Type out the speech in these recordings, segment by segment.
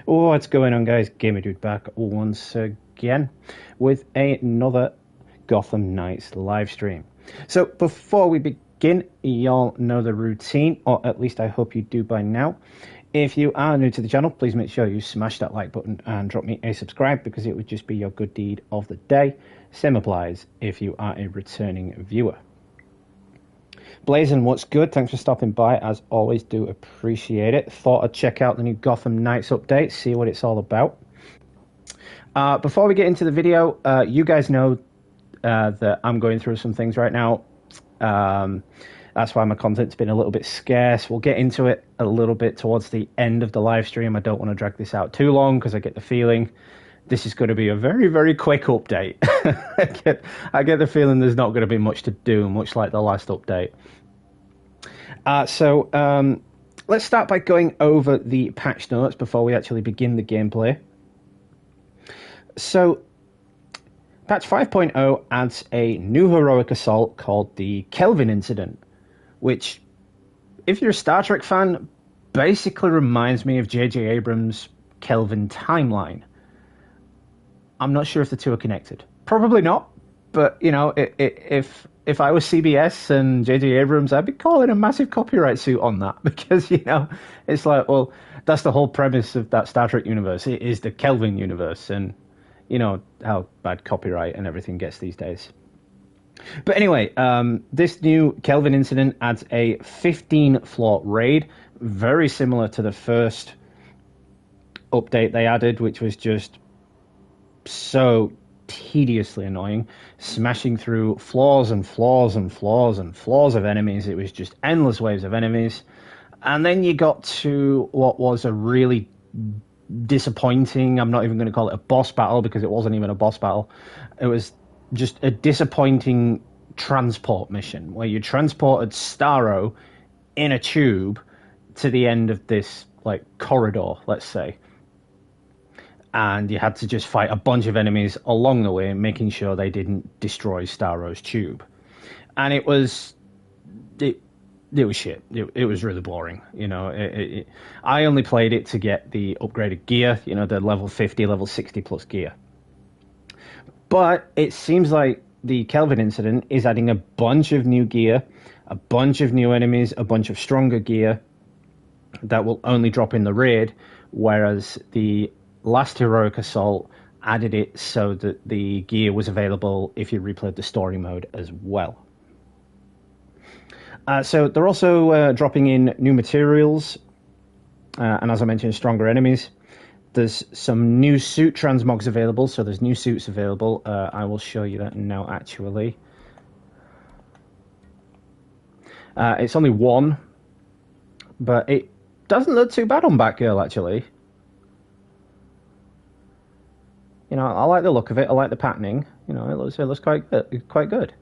What's going on, guys? Gamer Dude back once again with another Gotham Knights live stream. So, before we begin, y'all know the routine, or at least I hope you do by now. If you are new to the channel, please make sure you smash that like button and drop me a subscribe because it would just be your good deed of the day. Same applies if you are a returning viewer. Blazing, what's good? Thanks for stopping by. As always, do appreciate it. Thought I'd check out the new Gotham Knights update, see what it's all about. Before we get into the video, you guys know that I'm going through some things right now. That's why my content's been a little bit scarce. We'll get into it a little bit towards the end of the live stream. I don't want to drag this out too long because I get the feeling this is going to be a very, very quick update. I get the feeling there's not going to be much to do, much like the last update. So let's start by going over the patch notes before we actually begin the gameplay. So, patch 5.0 adds a new heroic assault called the Kelvin incident, which, if you're a Star Trek fan, basically reminds me of J.J. Abrams' Kelvin timeline. I'm not sure if the two are connected. Probably not, but, you know, if I was CBS and J.J. Abrams, I'd be calling a massive copyright suit on that because, you know, it's like, well, that's the whole premise of that Star Trek universe. It is the Kelvin universe, and you know how bad copyright and everything gets these days. But anyway, this new Kelvin incident adds a 15-floor raid, very similar to the first update they added, which was just so tediously annoying, smashing through floors and floors and floors and floors of enemies. It was just endless waves of enemies. And then you got to what was a really disappointing, I'm not even going to call it a boss battle because it wasn't even a boss battle. It was just a disappointing transport mission where you transported Starro in a tube to the end of this like corridor, let's say. And you had to just fight a bunch of enemies along the way, making sure they didn't destroy Starro's tube. And it was shit. It was really boring. You know, I only played it to get the upgraded gear, you know, the level 50, level 60 plus gear. But it seems like the Kelvin incident is adding a bunch of new gear, a bunch of new enemies, a bunch of stronger gear that will only drop in the raid, whereas the last heroic assault added it so that the gear was available if you replayed the story mode as well. So they're also dropping in new materials, and as I mentioned, stronger enemies. There's some new suit transmogs available, so there's new suits available. I will show you that now, actually. It's only one, but it doesn't look too bad on Batgirl, actually. You know, I like the look of it. I like the patterning. You know, it looks quite good.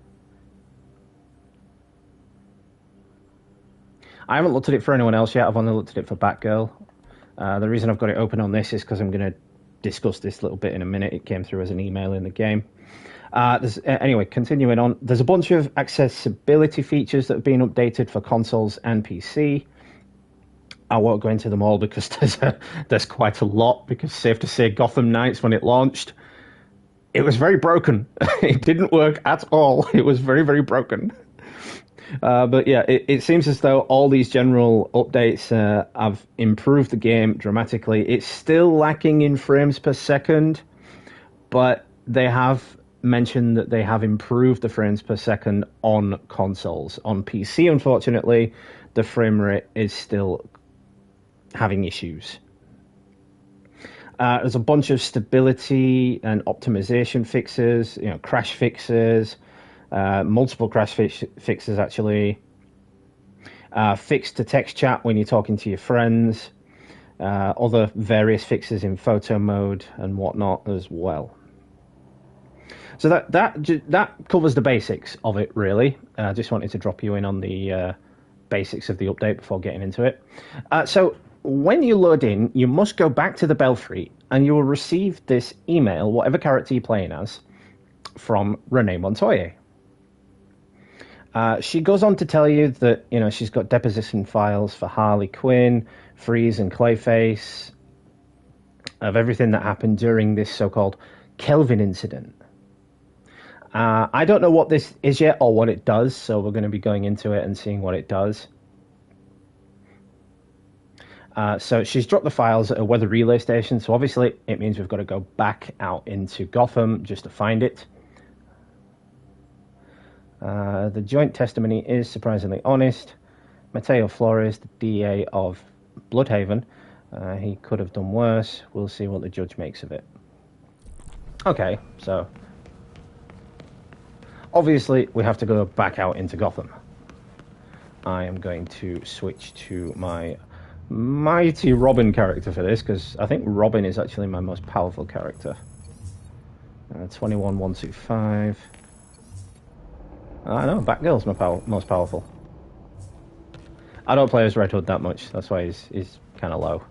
I haven't looked at it for anyone else yet. I've only looked at it for Batgirl. The reason I've got it open on this is because I'm going to discuss this little bit in a minute. It came through as an email in the game. Anyway, continuing on, there's a bunch of accessibility features that have been updated for consoles and PC. I won't go into them all because there's quite a lot, because safe to say Gotham Knights, when it launched, it was very broken. It didn't work at all. It was very, very broken. But yeah, it seems as though all these general updates have improved the game dramatically. It's still lacking in frames per second, but they have mentioned that they have improved the frames per second on consoles. On PC, unfortunately, the frame rate is still having issues. There's a bunch of stability and optimization fixes, you know, crash fixes, multiple crash fixes actually, fix to text chat when you're talking to your friends, other various fixes in photo mode and whatnot as well. So that covers the basics of it, really. I just wanted to drop you in on the basics of the update before getting into it. So when you load in, you must go back to the Belfry, and you will receive this email, whatever character you're playing as, from Renee Montoya. She goes on to tell you that, you know, she's got deposition files for Harley Quinn, Freeze, and Clayface. of everything that happened during this so-called Kelvin incident. I don't know what this is yet or what it does, so we're going to be going into it and seeing what it does. So she's dropped the files at a weather relay station, so obviously it means we've got to go back out into Gotham just to find it. The joint testimony is surprisingly honest. Mateo Flores, the DA of Bloodhaven, he could have done worse. We'll see what the judge makes of it. Okay, so obviously we have to go back out into Gotham. I am going to switch to my mighty Robin character for this, because I think Robin is actually my most powerful character. 21125. I know, Batgirl's my most powerful. I don't play as Red Hood that much, that's why he's kind of low.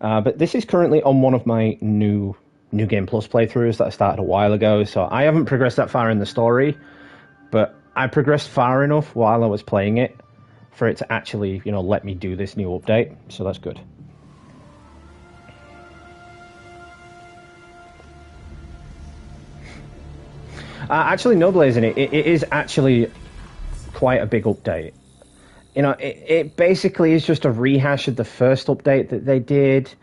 But this is currently on one of my New Game Plus playthroughs that I started a while ago, so I haven't progressed that far in the story, but I progressed far enough while I was playing it for it to actually, let me do this new update, so that's good. Actually, no, Blazing, it is actually quite a big update. It basically is just a rehash of the first update that they did,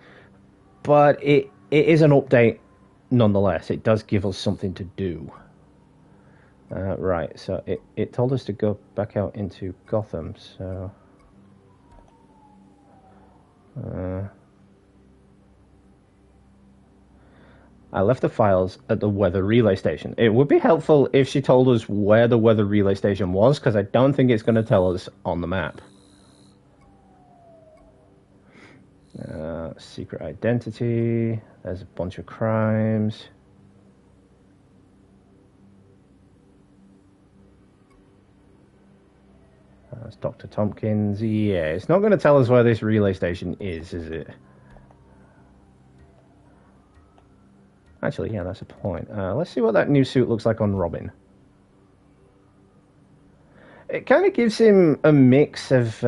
but it is an update nonetheless. It does give us something to do. Right, so it told us to go back out into Gotham, so... I left the files at the weather relay station. It would be helpful if she told us where the weather relay station was, because I don't think it's going to tell us on the map. Secret identity. There's a bunch of crimes. That's Dr. Tompkins. Yeah, it's not going to tell us where this relay station is it? Actually, yeah, that's a point. Let's see what that new suit looks like on Robin. It kind of gives him a mix of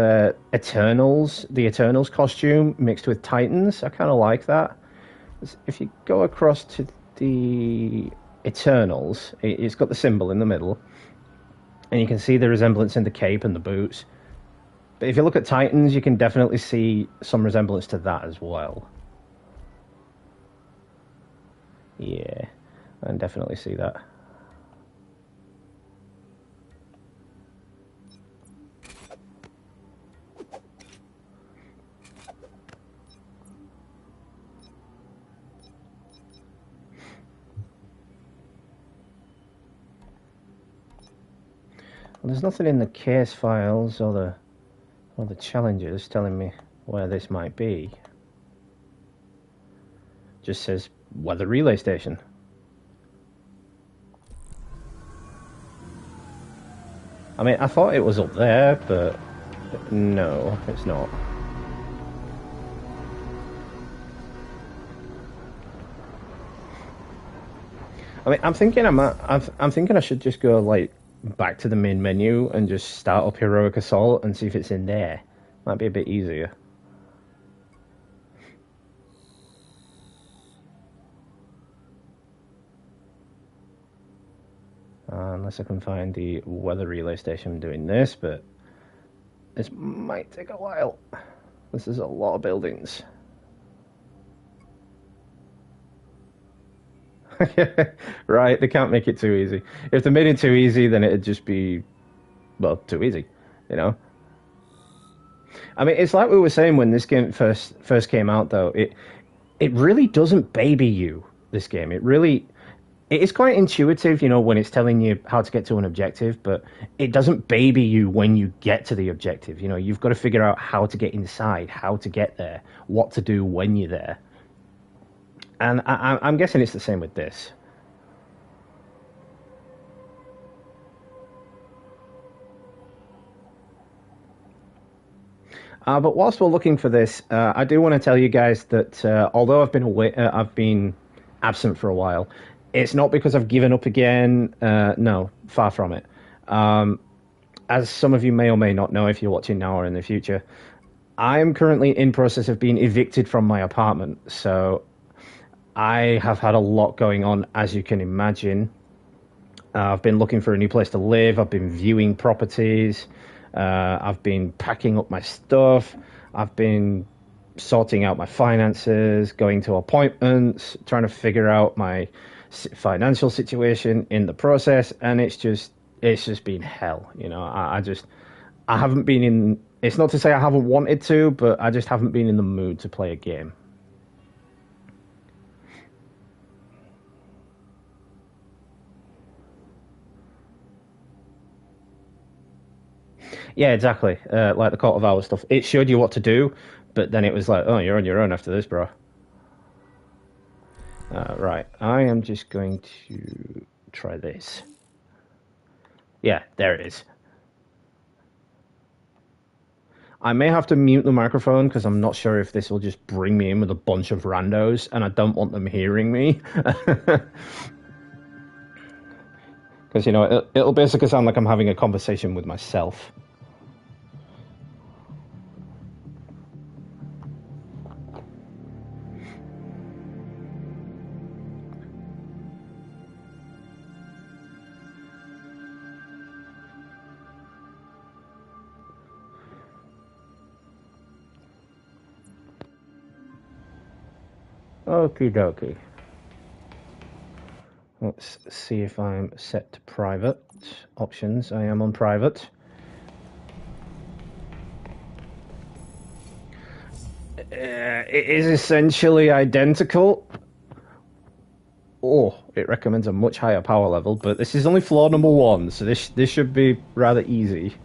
Eternals, the Eternals costume, mixed with Titans. I kind of like that. If you go across to the Eternals, it's got the symbol in the middle, and you can see the resemblance in the cape and the boots. But if you look at Titans, you can definitely see some resemblance to that as well. Yeah, I can definitely see that. Well, there's nothing in the case files or the challenges telling me where this might be. Just says weather relay station. I mean, I thought it was up there, but no, it's not. I mean, I'm thinking I should just go like back to the main menu and just start up Heroic Assault and see if it's in there. Might be a bit easier. Unless I can find the weather relay station doing this, but this might take a while. This is a lot of buildings. Right, they can't make it too easy. If they made it too easy, then it'd just be, well, too easy, you know? I mean, it's like we were saying when this game first came out, though. It really doesn't baby you, this game. It is quite intuitive, you know, when it's telling you how to get to an objective, but it doesn't baby you when you get to the objective. You know, you've got to figure out how to get inside, how to get there, what to do when you're there. And I'm guessing it's the same with this. But whilst we're looking for this, I do want to tell you guys that although I've been away, I've been absent for a while, it's not because I've given up again. No, far from it. as some of you may or may not know if you're watching now or in the future, I am currently in process of being evicted from my apartment. So I have had a lot going on, as you can imagine. I've been looking for a new place to live. I've been viewing properties. I've been packing up my stuff. I've been sorting out my finances, going to appointments, trying to figure out my financial situation in the process, and it's just been hell. You know, I haven't been in. It's not to say I haven't wanted to, but I just haven't been in the mood to play a game. Yeah, exactly. Like the Court of Owls stuff. It showed you what to do, but then it was like, oh, you're on your own after this, bro. Right, I am just going to try this. Yeah, there it is. I may have to mute the microphone because I'm not sure if this will just bring me in with a bunch of randos, and I don't want them hearing me. Because, you know, it'll basically sound like I'm having a conversation with myself. Okie dokie. Let's see if I'm set to private. Options, I am on private. It is essentially identical. Oh, it recommends a much higher power level, but this is only floor number 1, so this should be rather easy.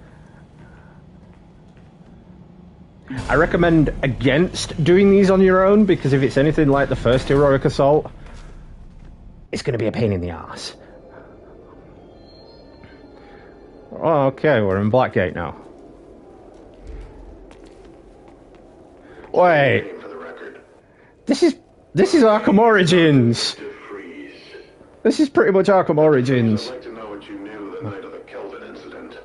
I recommend against doing these on your own, because if it's anything like the first heroic assault, it's going to be a pain in the ass. Oh, okay, we're in Blackgate now. Wait, this is Arkham Origins. This is pretty much Arkham Origins. I'd like to know what you knew the night of the Kelvin incident.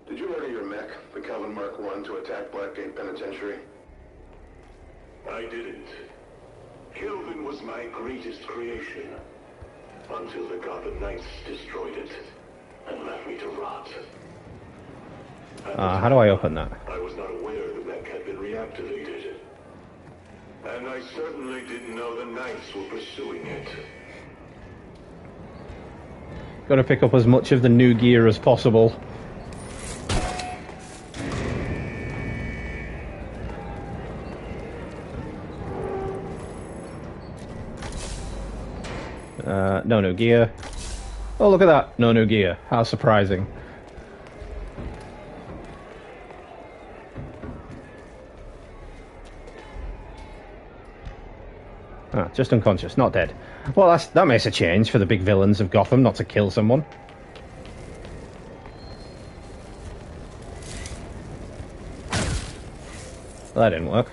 Did you order your mech, the Kelvin Mark I, to attack Blackgate Penitentiary? I didn't. Kelvin was my greatest creation. Until the Gotham Knights destroyed it and left me to rot. How do I open that? I was not aware the mech had been reactivated. And I certainly didn't know the Knights were pursuing it. Got to pick up as much of the new gear as possible. No new gear. Oh, look at that. No new gear. How surprising. Ah, just unconscious, not dead. Well, that makes a change for the big villains of Gotham, not to kill someone. Well, that didn't work.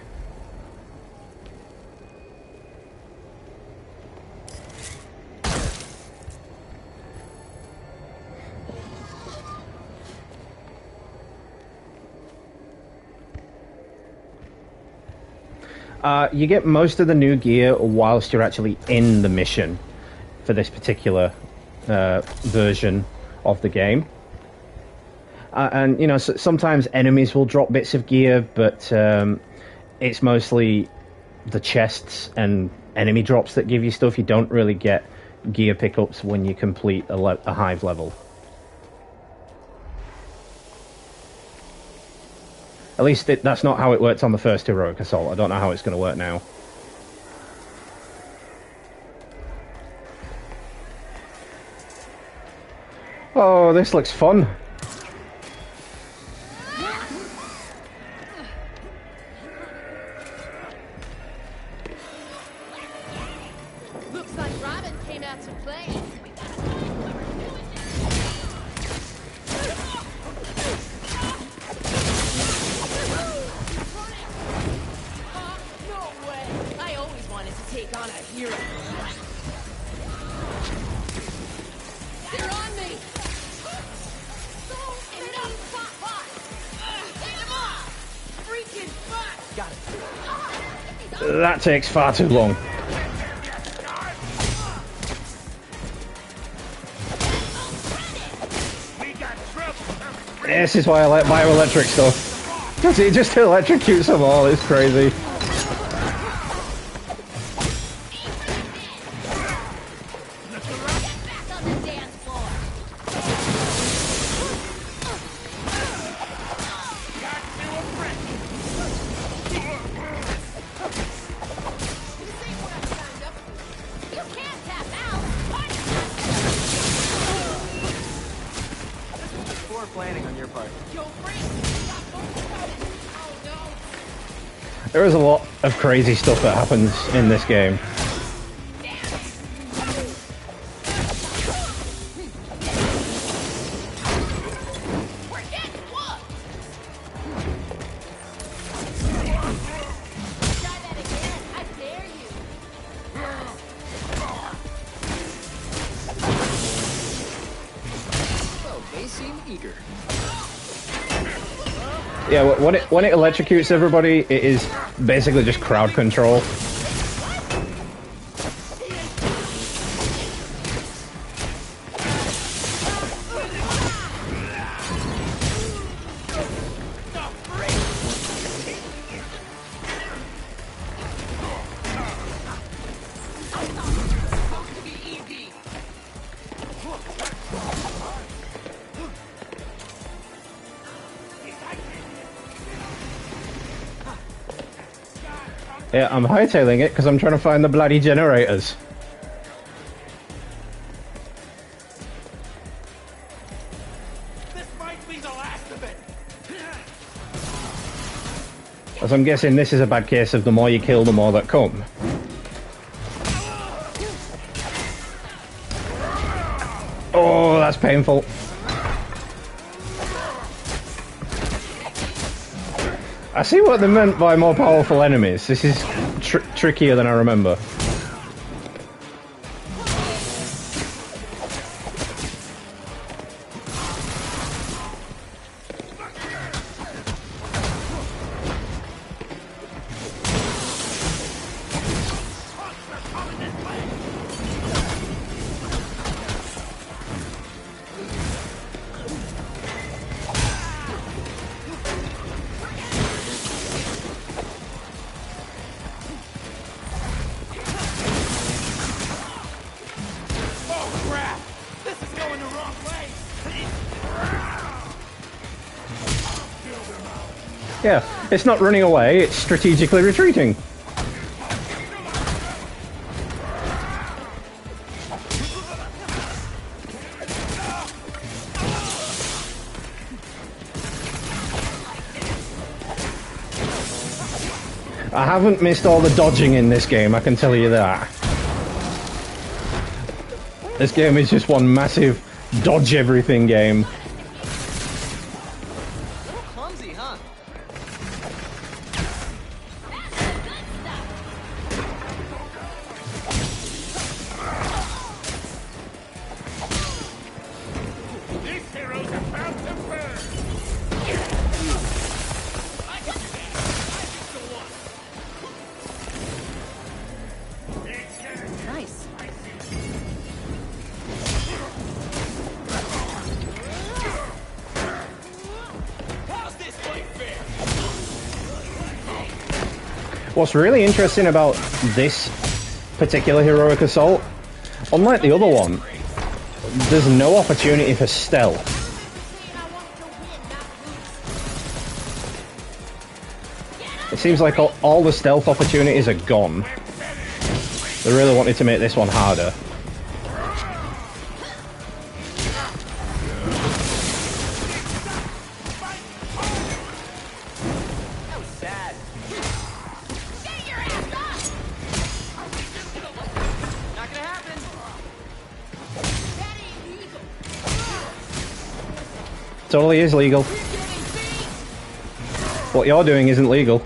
You get most of the new gear whilst you're actually in the mission for this particular version of the game. And, you know, sometimes enemies will drop bits of gear, but it's mostly the chests and enemy drops that give you stuff. You don't really get gear pickups when you complete a hive level. At least that's not how it worked on the first heroic assault. I don't know how it's going to work now. Oh, this looks fun. Looks like Robin came out to play. No way! I always wanted to take on a hero. They're on me! Enough! That takes far too long. This is why I like bioelectric stuff. Because it just electrocutes them all, it's crazy. There is a lot of crazy stuff that happens in this game. Yeah, when it electrocutes everybody, it is basically just crowd control. Yeah, I'm hightailing it because I'm trying to find the bloody generators. This might be the last of it. As I'm guessing this is a bad case of the more you kill, the more that come. Oh, that's painful. I see what they meant by more powerful enemies. This is trickier than I remember. Yeah, it's not running away, it's strategically retreating. I haven't missed all the dodging in this game, I can tell you that. This game is just one massive dodge everything game. What's really interesting about this particular heroic assault, unlike the other one, there's no opportunity for stealth. It seems like all the stealth opportunities are gone. They really wanted to make this one harder. Totally is legal. What you're doing isn't legal.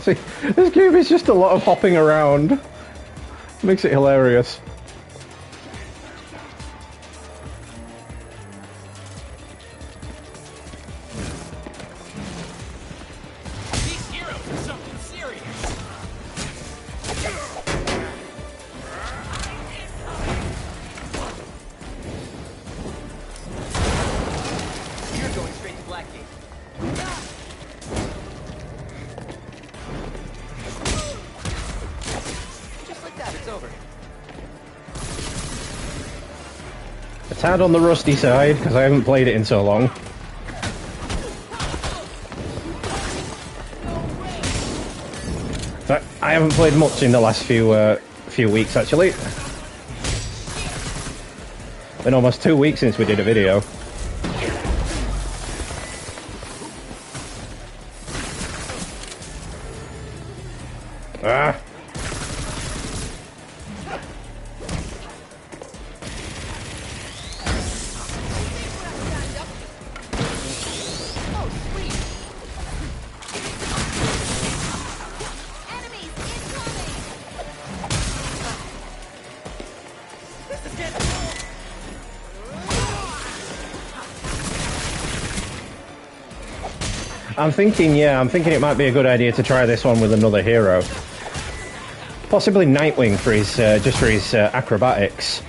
See, this game is just a lot of hopping around. Makes it hilarious. Just like that, it's over. A tad on the rusty side, because I haven't played it in so long. But I haven't played much in the last few weeks, actually. Been almost 2 weeks since we did a video. Ah! I'm thinking it might be a good idea to try this one with another hero. Possibly Nightwing for his, just for his acrobatics.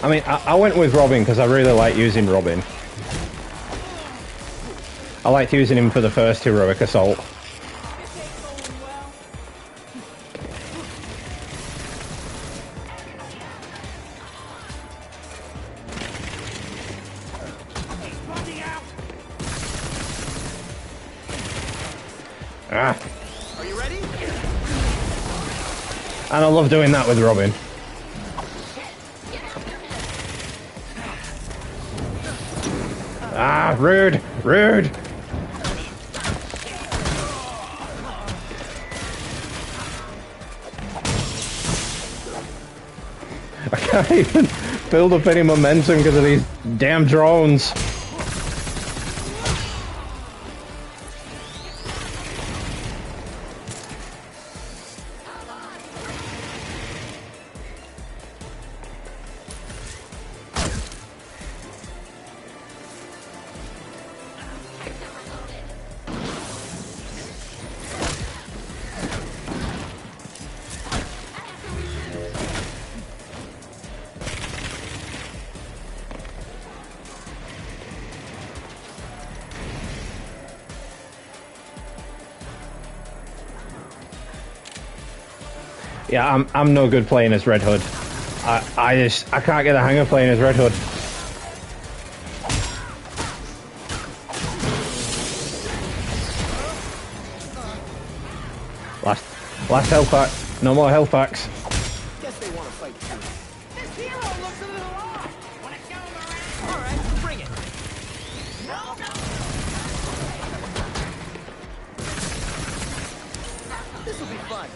I mean, I went with Robin because I really like using Robin. I liked using him for the first heroic assault. Ah. Are you ready? And I love doing that with Robin. Ah, rude! Rude! I can't even build up any momentum because of these damn drones. Yeah, I'm no good playing as Red Hood. I can't get the hang of playing as Red Hood. Last health pack. No more health packs. Guess they want to fight too. This hero looks a little off. Wanna show him around? All right, bring it. This will be fun.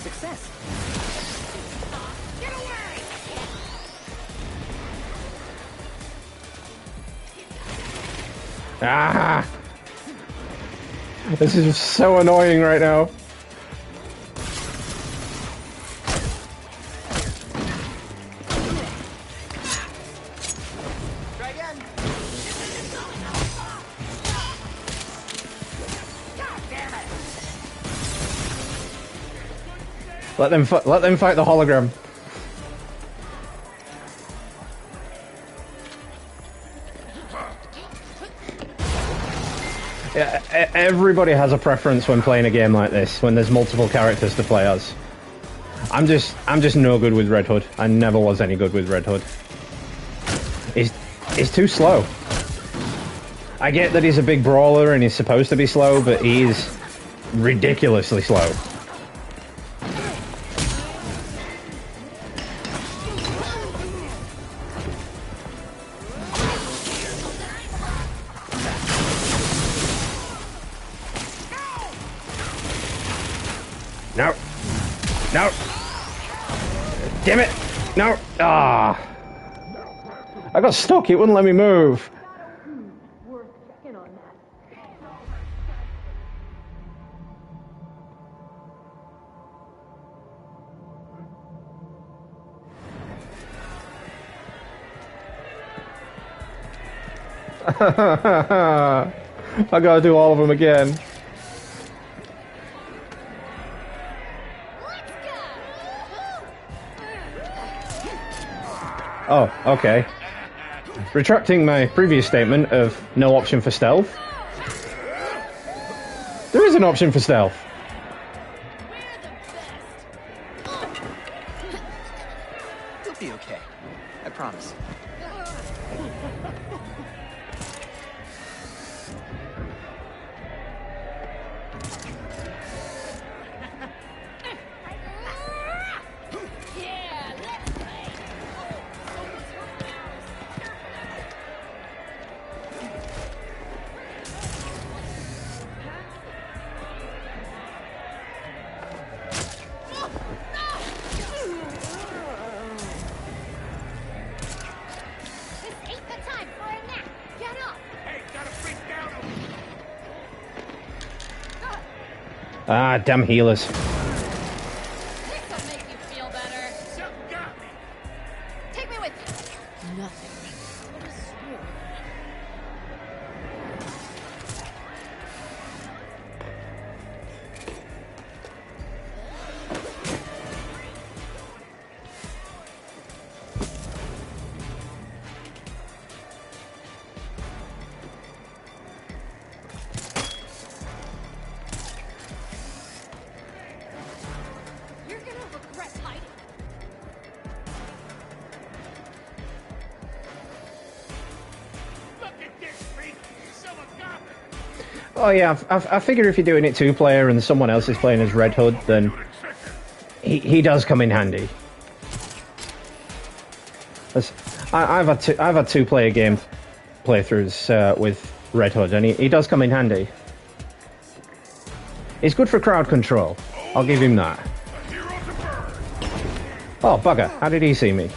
Success. Get away! Ah! This is so annoying right now. Try again. God damn it! Let them fight the hologram. Yeah, everybody has a preference when playing a game like this, when there's multiple characters to play as. I'm just no good with Red Hood. I never was any good with Red Hood. He's too slow. I get that he's a big brawler and he's supposed to be slow, but he's ridiculously slow. No. No. Damn it. No. Ah. I got stuck. It wouldn't let me move. Worth checking on that. I gotta do all of them again. Oh, okay. Retracting my previous statement of no option for stealth. There is an option for stealth. You'll be okay. I promise. Ah, damn healers. This'll make you feel better. Take me with you. Nothing. What a sword. You're gonna regret hiding. Look at this freak! So a Gotham! Oh yeah, I figure if you're doing it two-player and someone else is playing as Red Hood, then he does come in handy. I've had two-player game playthroughs with Red Hood, and he does come in handy. He's good for crowd control. I'll give him that. A hero to burn! Oh bugger! How did he see me?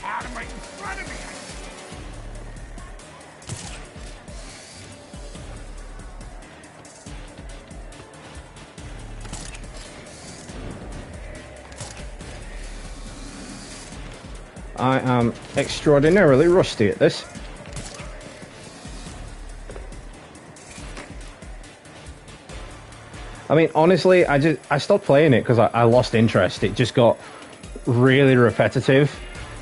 Out of right in front of me! I am extraordinarily rusty at this. I mean, honestly, I stopped playing it because I lost interest. It just got really repetitive.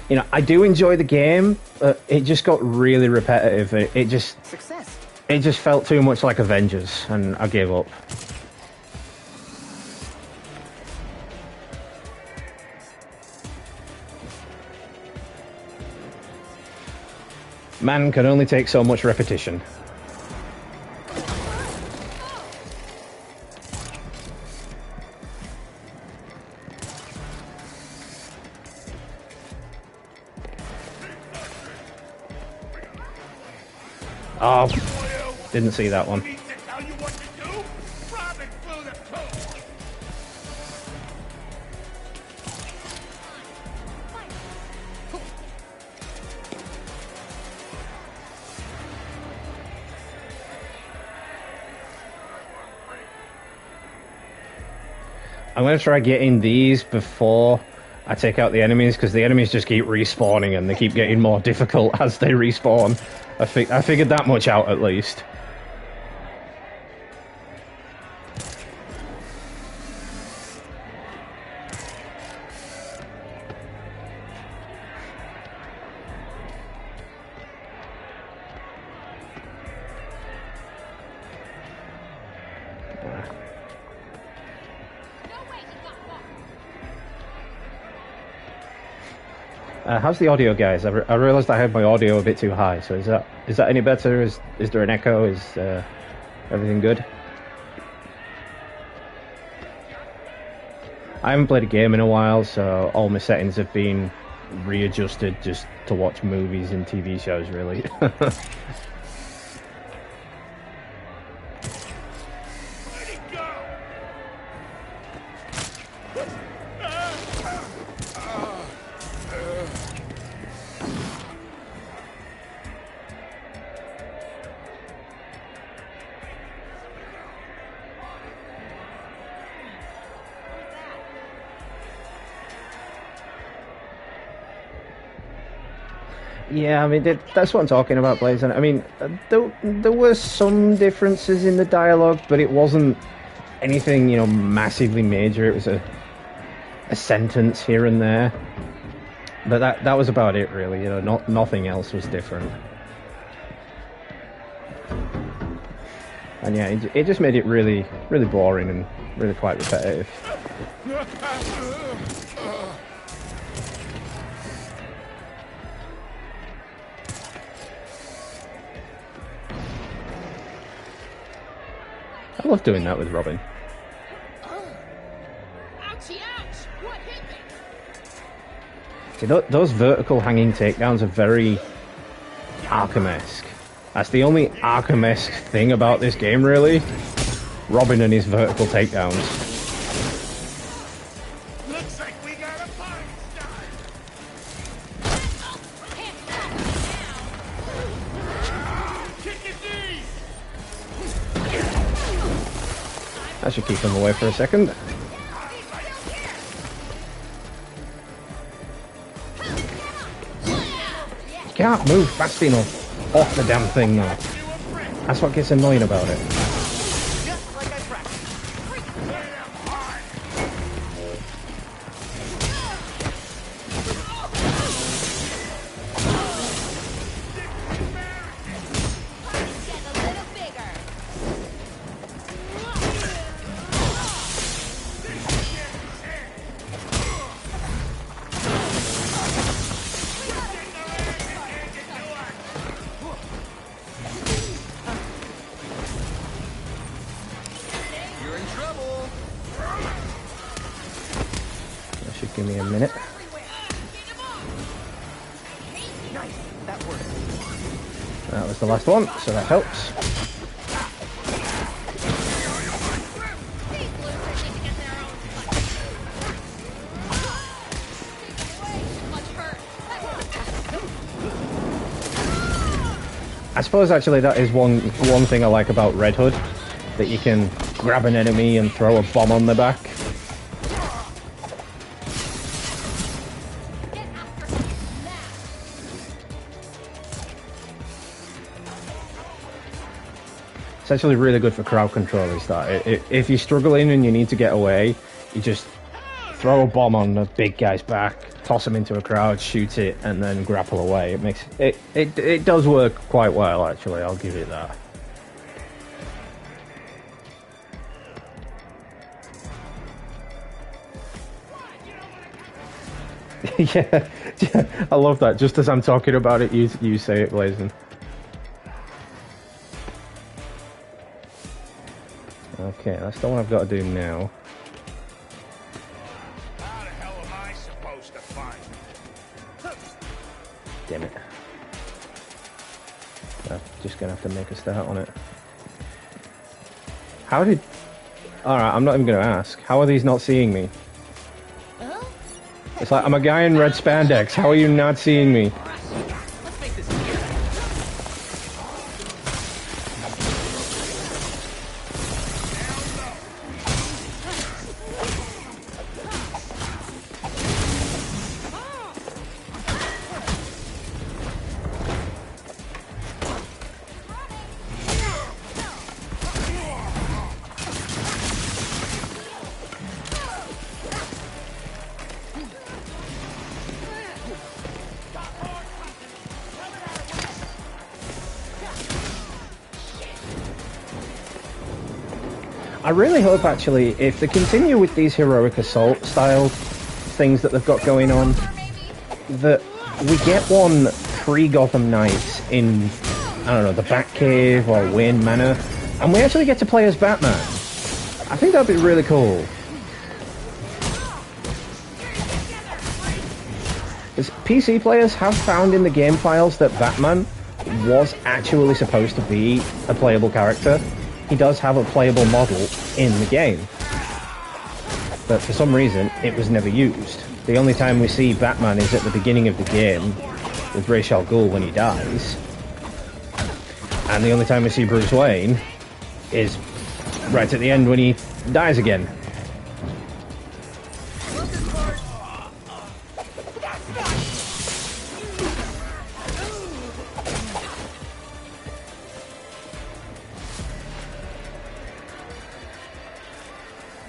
You know, I do enjoy the game, but it just got really repetitive. It just Success. felt too much like Avengers, and I gave up. Man can only take so much repetition. Oh, didn't see that one. Need to tell you what to do? Robin flew the coop! I'm going to try getting these before I take out the enemies, because the enemies just keep respawning and they keep getting more difficult as they respawn. I figured that much out at least. How's the audio, guys? I realized I had my audio a bit too high. So is that any better? Is there an echo? Is everything good? I haven't played a game in a while, so all my settings have been readjusted just to watch movies and TV shows, really. Let it go! Yeah, I mean, that's what I'm talking about, Blazing. I mean, there were some differences in the dialogue, but it wasn't anything, you know, massively major. It was a sentence here and there. But that was about it, really. You know, nothing else was different. And yeah, it just made it really, really boring and really quite repetitive. I love doing that with Robin. Ouchie, ouch! What hit me? See, those vertical hanging takedowns are very Arkham-esque. That's the only Arkham-esque thing about this game, really. Robin and his vertical takedowns. Looks like we got a party started. Kick his knees. I should keep him away for a second. You can't move fast enough off the damn thing, though. That's what gets annoying about it. Just like I practiced. Get a little bigger. You're in trouble. That should give me a minute. Nice. That worked. That was the last one, so that helps. These losers need to get their own way too much hurt. I suppose actually that is one thing I like about Red Hood, that you can grab an enemy and throw a bomb on their back. Get after him now. It's actually really good for crowd control. Is that if you're struggling and you need to get away, you just throw a bomb on the big guy's back, toss him into a crowd, shoot it, and then grapple away. It makes it does work quite well, actually. I'll give it that. Yeah, I love that. Just as I'm talking about it, you say it, Blazing. Okay, that's the one I've got to do now. How the hell am I supposed to find him? Damn it. I'm just gonna have to make a start on it. How did... Alright, I'm not even gonna ask. How are these not seeing me? It's like, I'm a guy in red spandex. How are you not seeing me? Let's make this easier. I really hope, actually, if they continue with these heroic assault style things that they've got going on, that we get one pre-Gotham Knights in, I don't know, the Batcave or Wayne Manor, and we actually get to play as Batman. I think that'd be really cool. Because PC players have found in the game files that Batman was actually supposed to be a playable character. He does have a playable model in the game. But for some reason, it was never used. The only time we see Batman is at the beginning of the game with Ra's al Ghul when he dies. And the only time we see Bruce Wayne is right at the end when he dies again.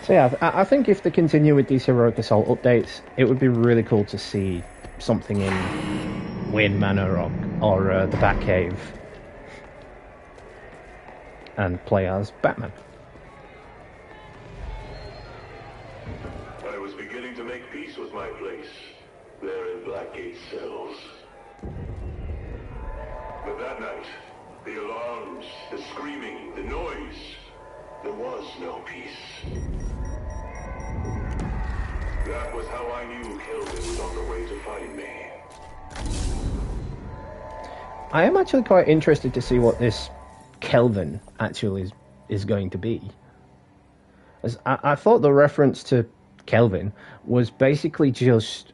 So yeah, I think if they continue with these Heroic Assault updates, it would be really cool to see something in Wayne Manor or the Batcave and play as Batman. I was beginning to make peace with my place, there in Blackgate's cells. But that night, the alarms, the screaming, the noise, there was no peace. That was how I knew Kelvin was on the way to find me. I am actually quite interested to see what this Kelvin actually is going to be. As I thought the reference to Kelvin was basically just,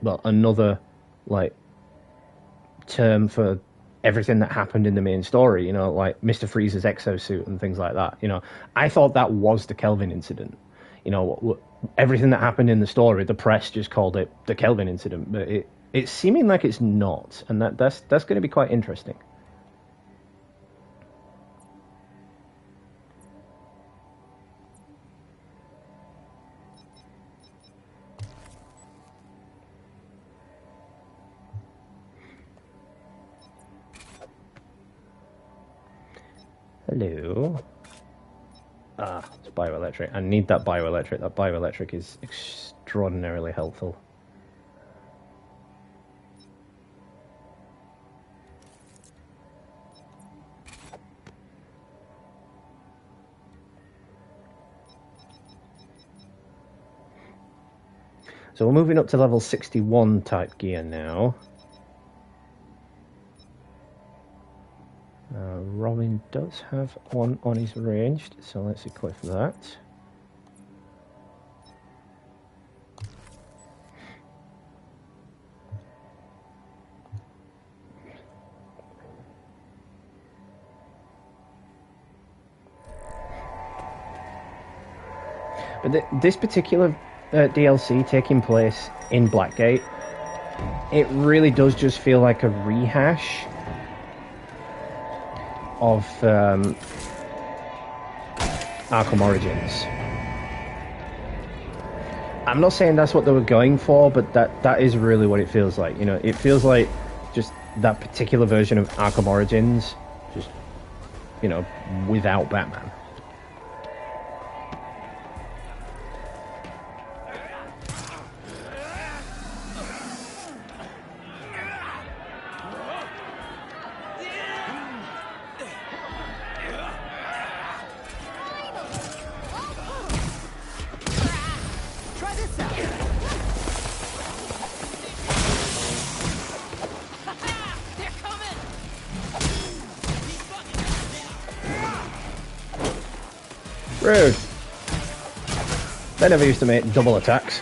well, another, like, term for everything that happened in the main story, you know, like Mr. Freeze's exosuit and things like that. You know, I thought that was the Kelvin incident. You know, everything that happened in the story, the press just called it the Kelvin incident, but it's seeming like it's not, and that's going to be quite interesting. Hello. Ah, it's bioelectric. I need that bioelectric. That bioelectric is extraordinarily helpful. So we're moving up to level 61 type gear now. Robin does have one on his ranged, so let's equip that. But this particular DLC taking place in Blackgate, it really does just feel like a rehash of Arkham Origins. I'm not saying that's what they were going for, but that is really what it feels like. You know, it feels like just that particular version of Arkham Origins, just, you know, without Batman. Rude. They never used to make double attacks.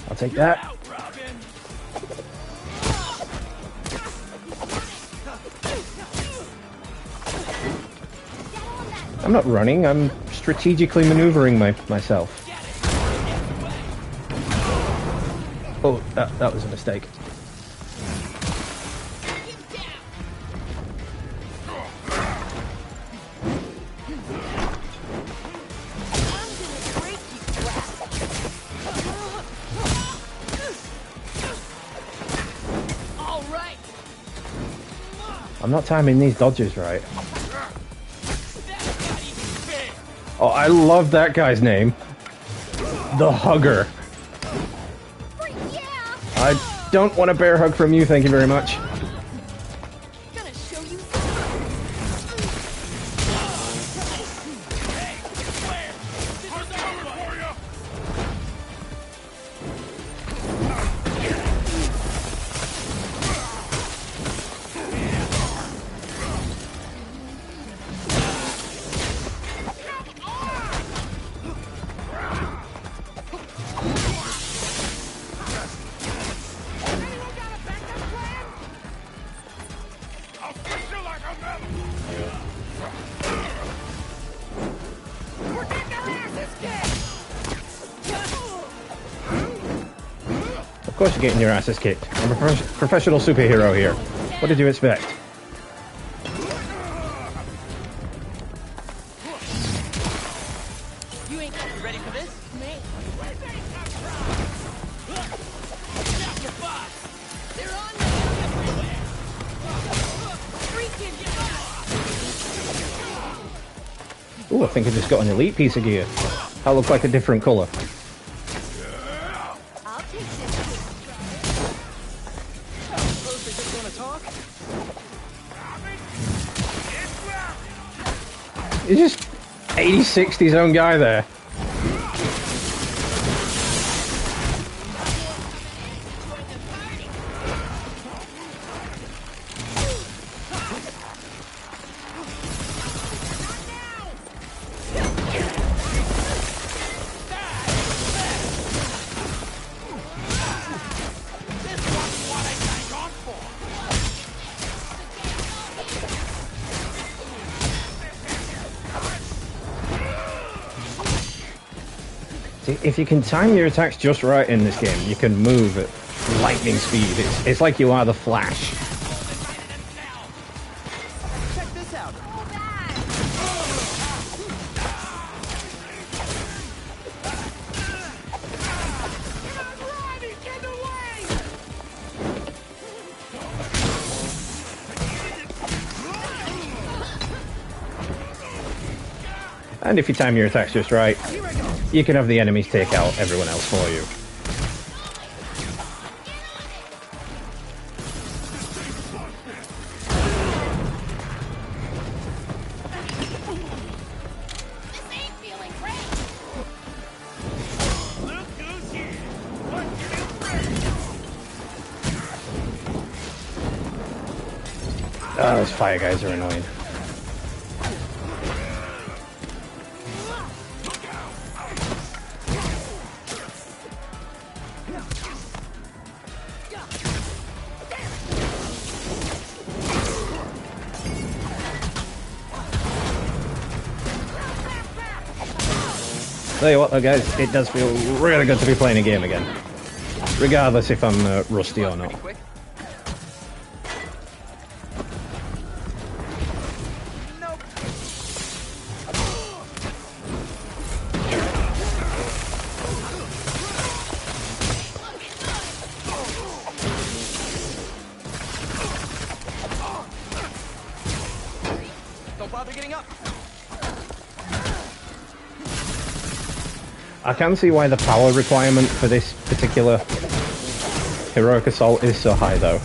I'll take that. I'm not running, I'm strategically maneuvering myself. Oh, that was a mistake. I'm not timing these dodges right. Oh, I love that guy's name. The Hugger. I don't want a bear hug from you, thank you very much. course you're getting your asses kicked. I'm a professional superhero here. What did you expect? You ain't Ready for this? me. They're on me. Freaking Ooh, I think I just got an elite piece of gear. That looks like a different colour. I'll take this. Suppose they just want to talk? He's just 86 his own guy there. See, if you can time your attacks just right in this game, you can move at lightning speed. It's like you are the Flash. Check this out. And if you time your attacks just right, you can have the enemies take out everyone else for you. This ain't feeling great. Oh, those fire guys are annoying. Tell you what though guys, it does feel really good to be playing a game again. Regardless if I'm rusty or not. Pretty quick. Nope. Don't bother getting up. I can see why the power requirement for this particular heroic assault is so high though.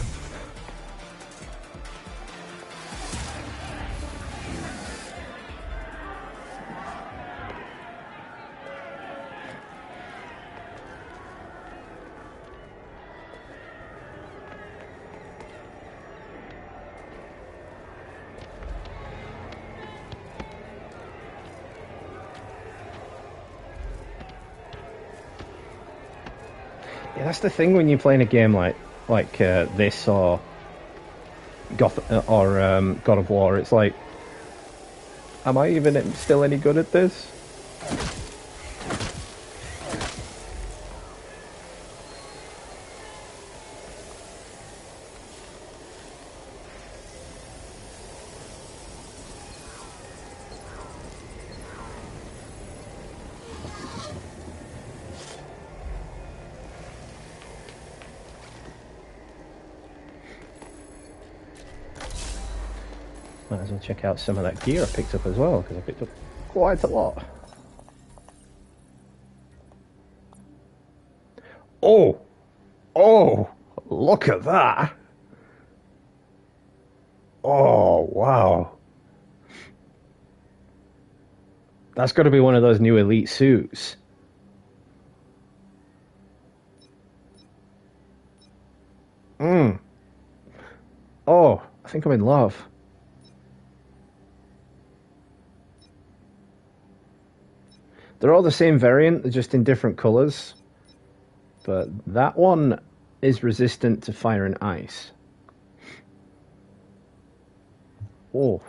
Yeah, that's the thing when you're playing a game like this or Gotham or God of War. It's like, am I even still any good at this? Might as well check out some of that gear I picked up as well, because I picked up quite a lot. Oh! Oh! Look at that! Oh, wow. That's got to be one of those new elite suits. Oh, I think I'm in love. They're all the same variant, they're just in different colours. But that one is resistant to fire and ice. Oh.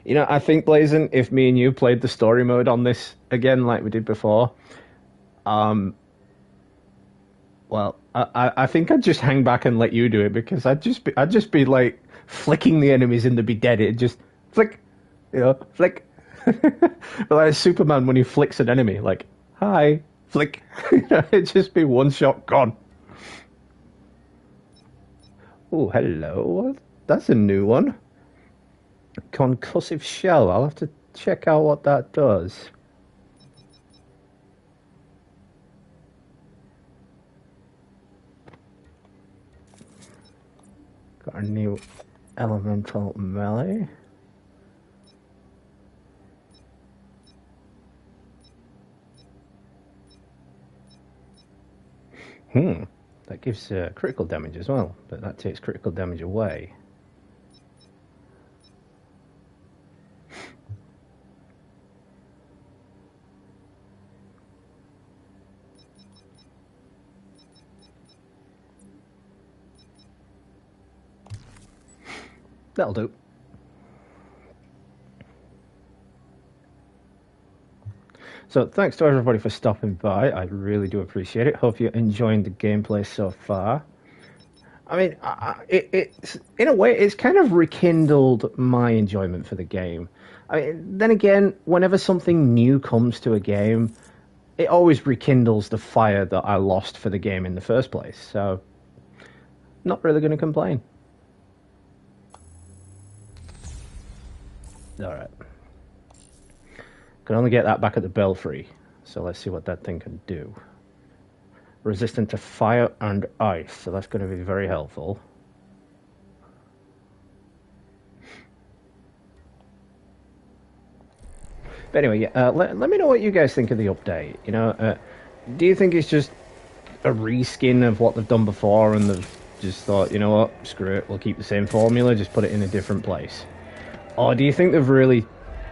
You know, I think, Blazon, if me and you played the story mode on this again like we did before, well, I think I'd just hang back and let you do it because I'd just be like flicking the enemies and they'd be dead. It'd just flick, you know, flick. Like Superman when he flicks an enemy, like, hi, flick. It'd just be one shot gone. Oh, hello. That's a new one. Concussive shell. I'll have to check out what that does. Got a new elemental melee. That gives critical damage as well, but that takes critical damage away. That'll do. So thanks to everybody for stopping by. I really do appreciate it. Hope you're enjoying the gameplay so far. I mean, it's in a way, it's kind of rekindled my enjoyment for the game. I mean, then again, whenever something new comes to a game, it always rekindles the fire that I lost for the game in the first place. So, not really going to complain. Alright. Can only get that back at the Belfry. So let's see what that thing can do. Resistant to fire and ice. So that's going to be very helpful. But anyway, yeah, let me know what you guys think of the update. You know, do you think it's just a reskin of what they've done before and they've just thought, you know what, screw it, we'll keep the same formula, just put it in a different place? Or do you think they've really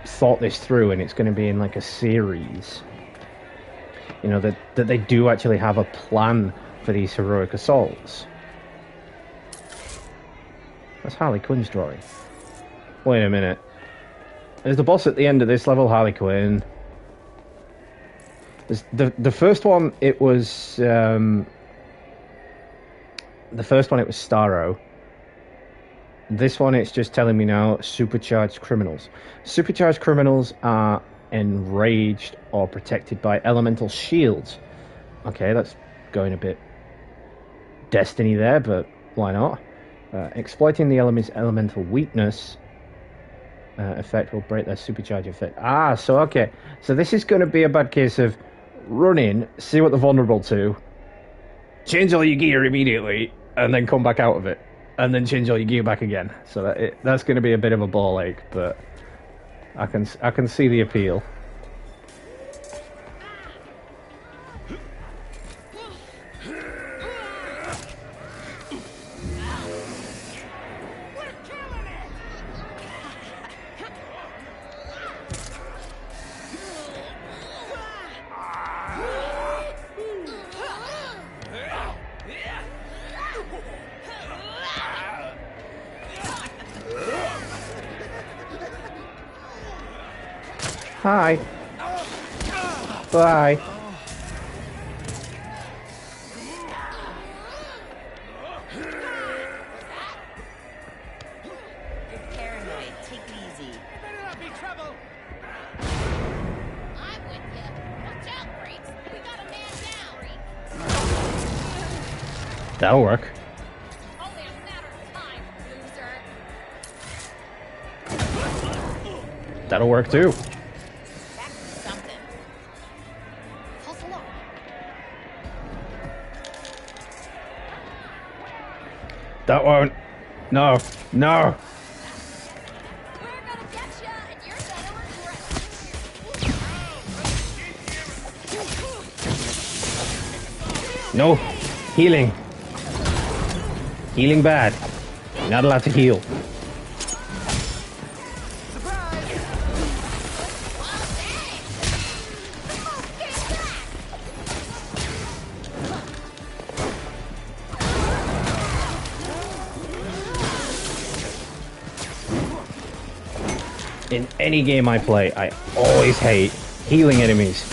thought this through and it's going to be in like a series? You know, that they do actually have a plan for these heroic assaults. That's Harley Quinn's drawing. Wait a minute. There's the boss at the end of this level, Harley Quinn. The first one, it was... the first one, it was Starro. This one, it's just telling me now, supercharged criminals. Supercharged criminals are enraged or protected by elemental shields. Okay, that's going a bit Destiny there, but why not? Exploiting the elemental weakness effect will break their supercharge effect. Ah, so okay. So this is going to be a bad case of run in, see what they're vulnerable to, change all your gear immediately, and then come back out of it. And then change all your gear back again. So that's going to be a bit of a ball ache, but I can see the appeal. Hi. Bye. Paranoid. Take it easy. Better not be trouble. I'm with you. Watch out, freaks. We got a man down. That'll work. Only a matter of time, loser. That'll work too. That won't. No. No. We're gonna get ya, and you're gonna regret it. No. Healing. Healing bad. You're not allowed to heal. in any game I play, I always hate healing enemies.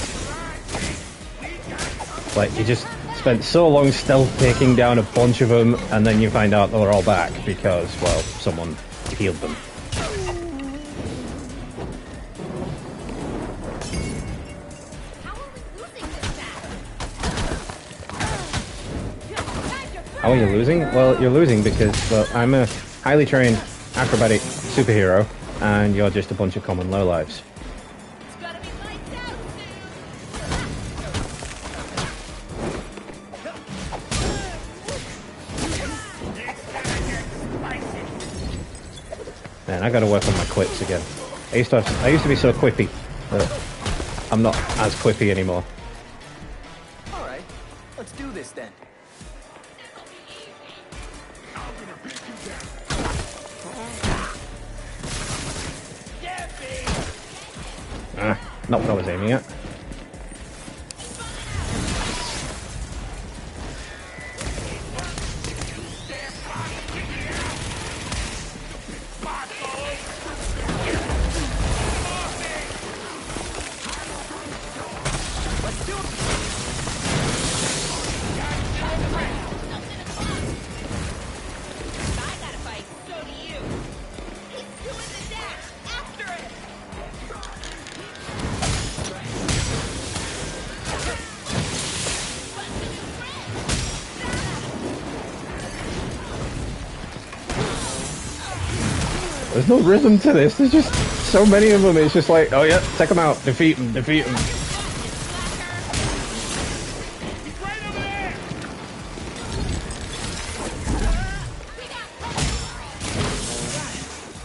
Like, you just spent so long stealth taking down a bunch of them, and then you find out they're all back because, well, someone healed them. How are you losing? Well, you're losing because, well, I'm a highly trained acrobatic superhero, and you're just a bunch of common lowlives. Man, I gotta work on my quips again. I used to be so quippy, but I'm not as quippy anymore. Alright, let's do this then. Not what I was aiming at. There's no rhythm to this. There's just so many of them. It's just like, oh yeah, take them out, defeat them, defeat them.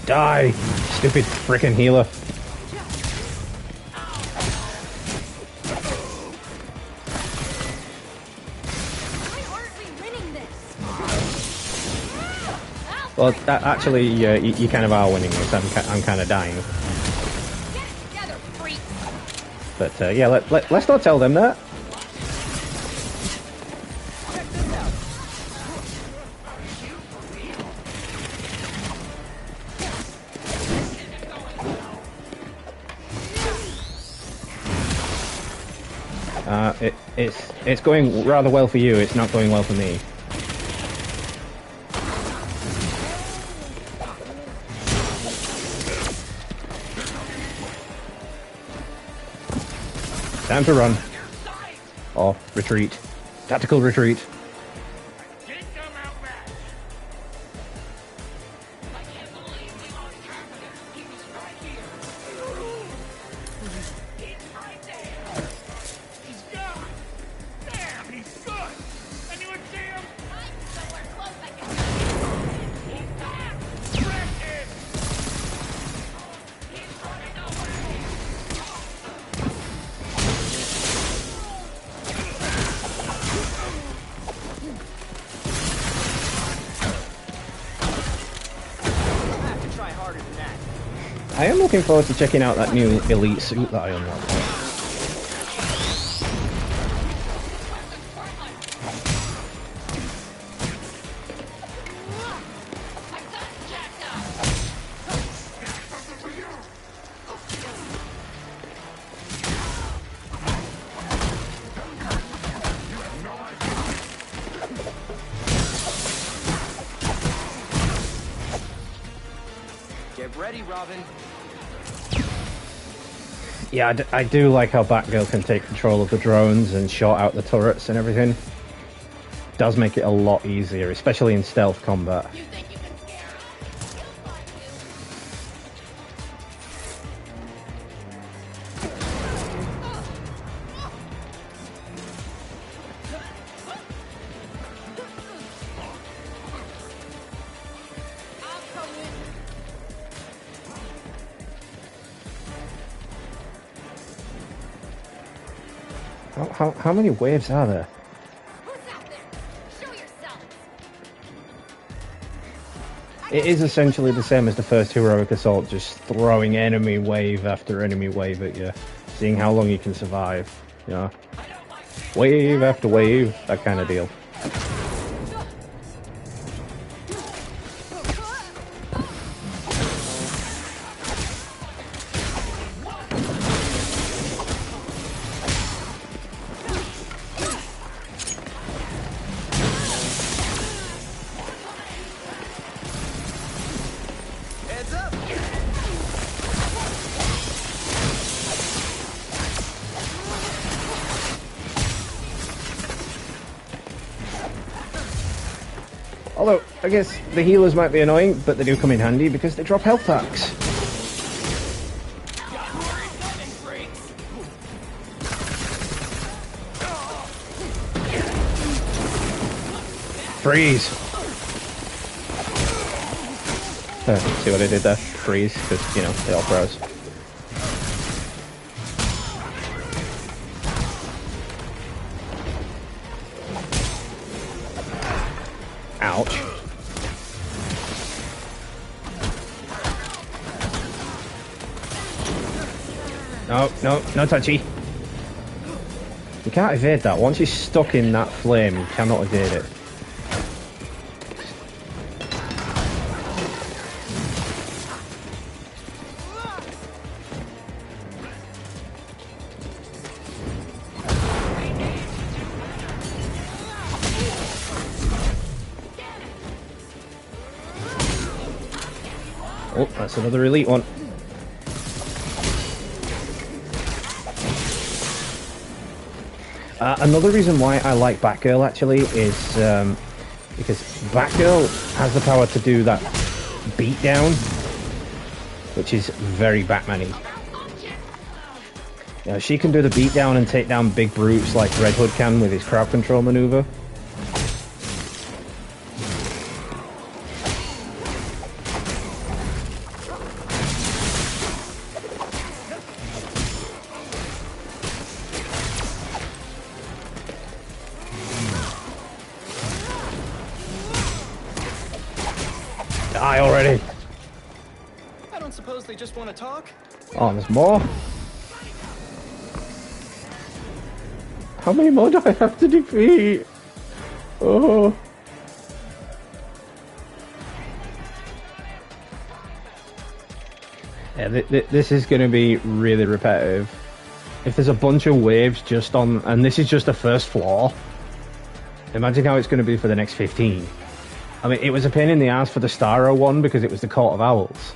Die, stupid frickin' healer. Well, that, actually, you kind of are winning this. I'm kind of dying. But yeah, let's not tell them that. It's going rather well for you. It's not going well for me. Time to run. Or retreat. Tactical retreat. I am looking forward to checking out that new elite suit that I unlocked. Get ready, Robin. Yeah, I do like how Batgirl can take control of the drones and short out the turrets and everything. Does make it a lot easier, especially in stealth combat. How many waves are there? It is essentially the same as the first heroic assault, just throwing enemy wave after enemy wave at you, seeing how long you can survive. You know, wave after wave, that kind of deal. Although, I guess the healers might be annoying, but they do come in handy because they drop health packs. Freeze! See what I did there? Freeze, because, you know, they all froze. Ouch. No touchy. You can't evade that. Once you're stuck in that flame, you cannot evade it. Oh, that's another elite one. Another reason why I like Batgirl actually is because Batgirl has the power to do that beatdown, which is very Batman-y. You know, she can do the beatdown and take down big brutes like Red Hood can with his crowd control maneuver. Die already! I don't suppose they just want to talk? Oh, there's more? How many more do I have to defeat? Oh. Yeah, this is going to be really repetitive. If there's a bunch of waves just on... And this is just the first floor. Imagine how it's going to be for the next 15. I mean, it was a pain in the ass for the Starro one because it was the Court of Owls.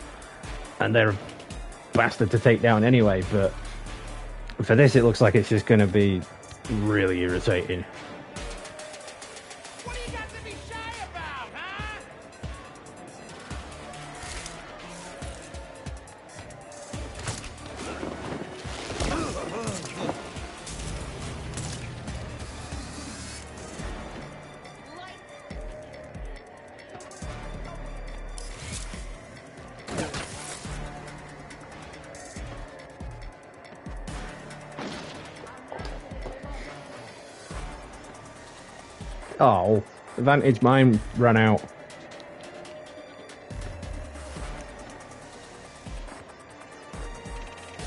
And they're a bastard to take down anyway, but... For this, it looks like it's just going to be really irritating. What do you got to be shy about, huh? Oh, Vantage mine ran out.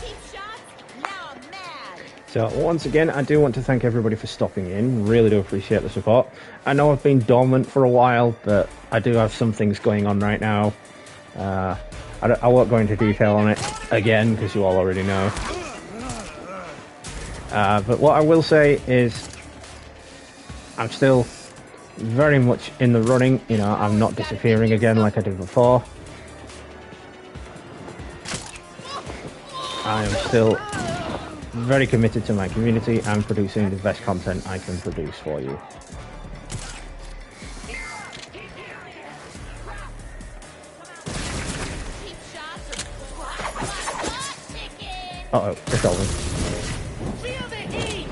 Cheap shots? Now I'm mad. So once again, I do want to thank everybody for stopping in. Really do appreciate the support. I know I've been dormant for a while, but I do have some things going on right now. I won't go into detail on it again, because you all already know. But what I will say is, I'm still very much in the running. You know, I'm not disappearing again like I did before. I am still very committed to my community and producing the best content I can produce for you. Uh-oh, it's Kelvin. Feel the heat!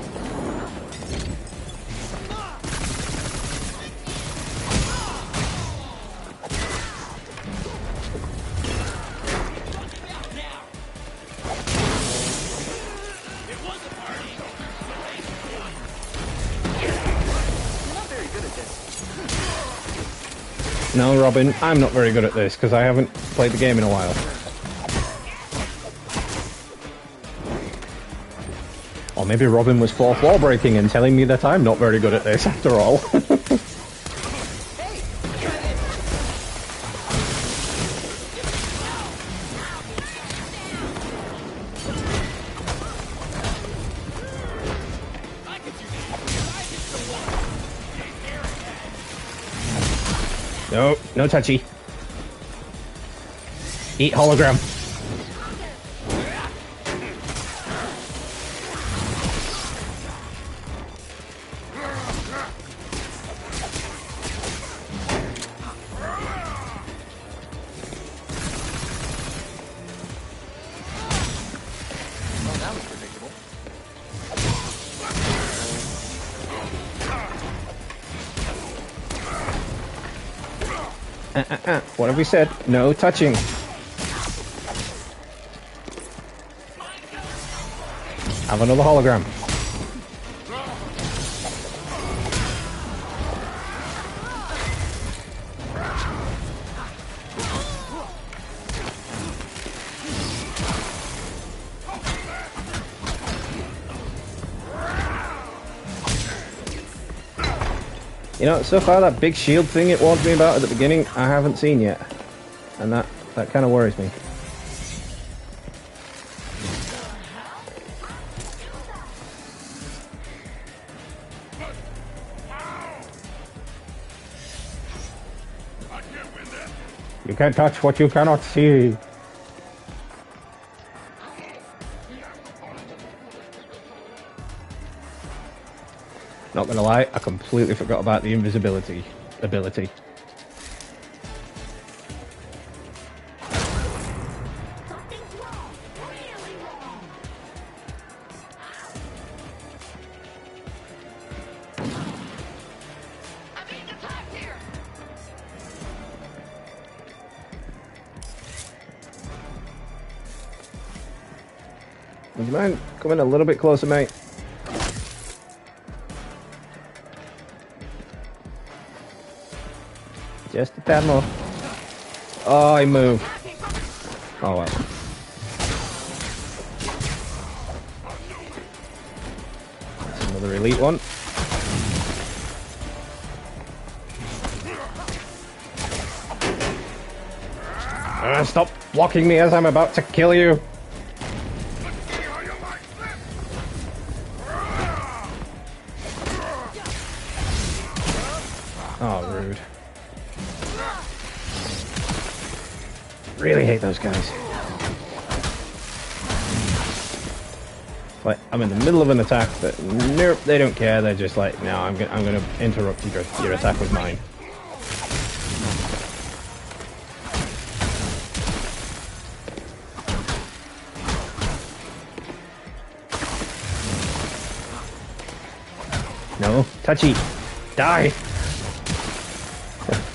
No, Robin, I'm not very good at this because I haven't played the game in a while. Or maybe Robin was fourth wall breaking and telling me that I'm not very good at this after all. No, no touchy. Eat hologram. What have we said? No touching. Have another hologram. You know, so far that big shield thing it warned me about at the beginning, I haven't seen yet. And that kind of worries me. You can't touch what you cannot see. Not gonna lie, I completely forgot about the invisibility ability. Would you mind coming a little bit closer, mate? Just a tad more. Oh, I moved. Oh well. That's another elite one. Stop blocking me as I'm about to kill you. Oh, rude. Really hate those guys. Like, I'm in the middle of an attack, but nope, they don't care. They're just like, no, I'm gonna interrupt your attack with mine. No, touchy, die.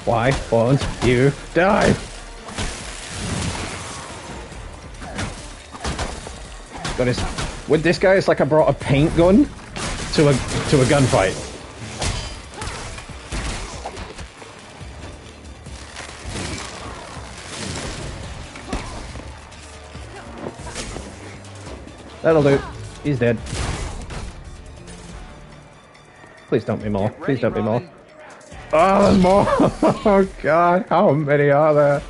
Why won't you die? Got his, with this guy, it's like I brought a paint gun to a gunfight. That'll do. He's dead. Please dump me more. Please dump me more. Oh, there's more! Oh god, how many are there?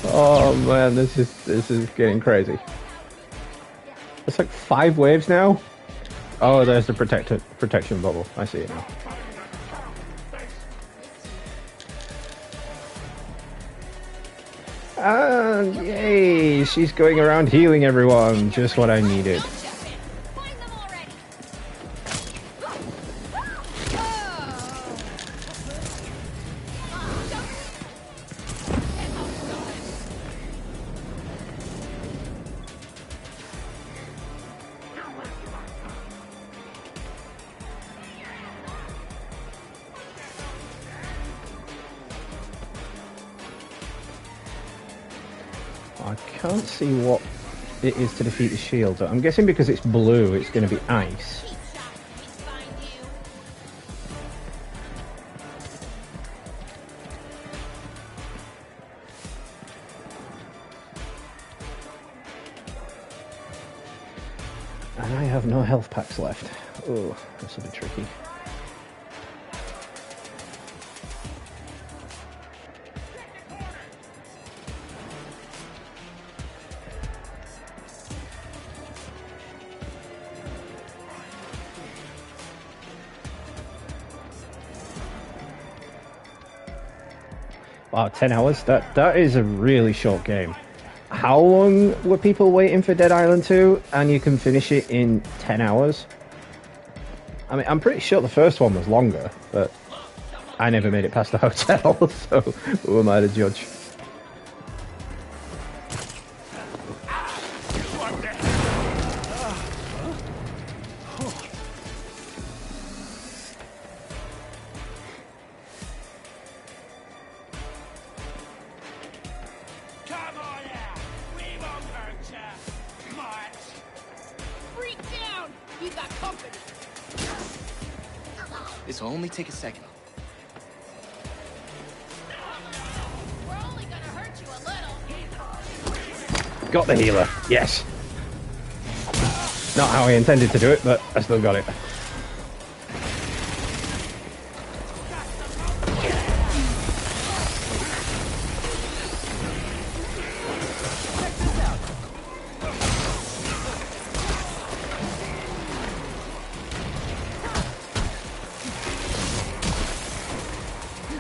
Oh man, this is getting crazy. It's like 5 waves now. Oh, there's the protection bubble. I see it now. And yay, she's going around healing everyone. Just what I needed. I can't see what it is to defeat the shield. I'm guessing because it's blue, it's going to be ice. And I have no health packs left. Oh, this will be tricky. Wow, 10 hours? That is a really short game. How long were people waiting for Dead Island 2 and you can finish it in 10 hours? I mean, I'm pretty sure the first one was longer, but I never made it past the hotel, so who am I to judge? We got company. This will only take a second. We're only gonna hurt you a little. Got the healer. Yes. Not how I intended to do it, but I still got it.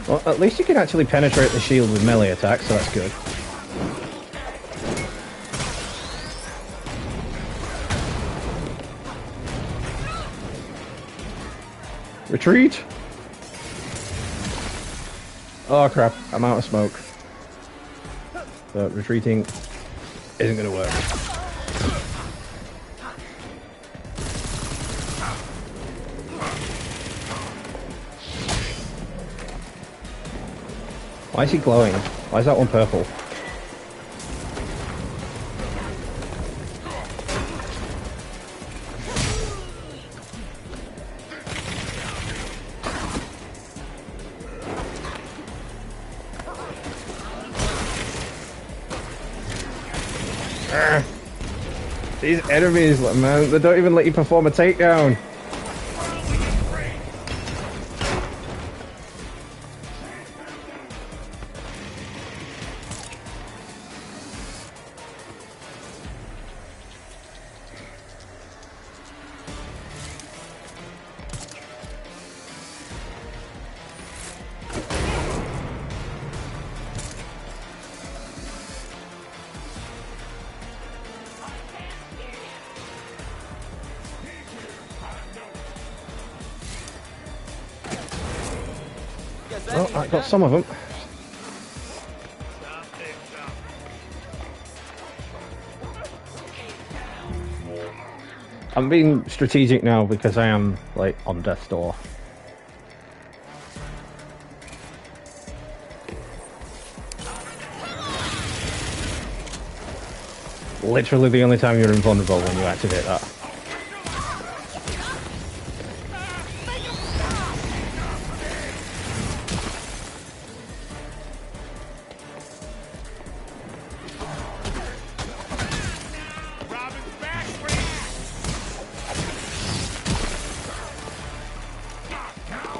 Well, at least you can actually penetrate the shield with melee attacks, so that's good. Retreat! Oh crap, I'm out of smoke. So retreating isn't going to work. Why is he glowing? Why is that one purple? These enemies, man, they don't even let you perform a takedown. Well, I got some of them. I'm being strategic now because I am, like, on death's door. Literally the only time you're invulnerable when you activate that.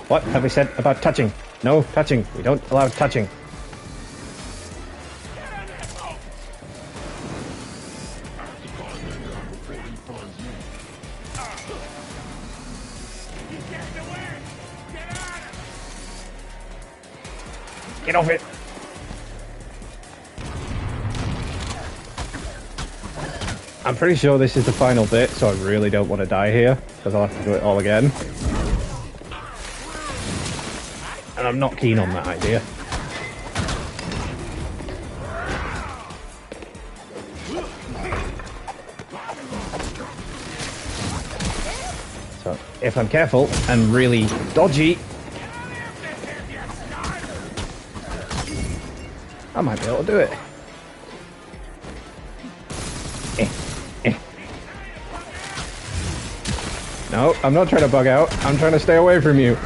What have we said about touching? No touching. We don't allow touching. Get off it! I'm pretty sure this is the final bit, so I really don't want to die here, because I'll have to do it all again. And I'm not keen on that idea. So, if I'm careful and really dodgy, I might be able to do it. No, I'm not trying to bug out. I'm trying to stay away from you.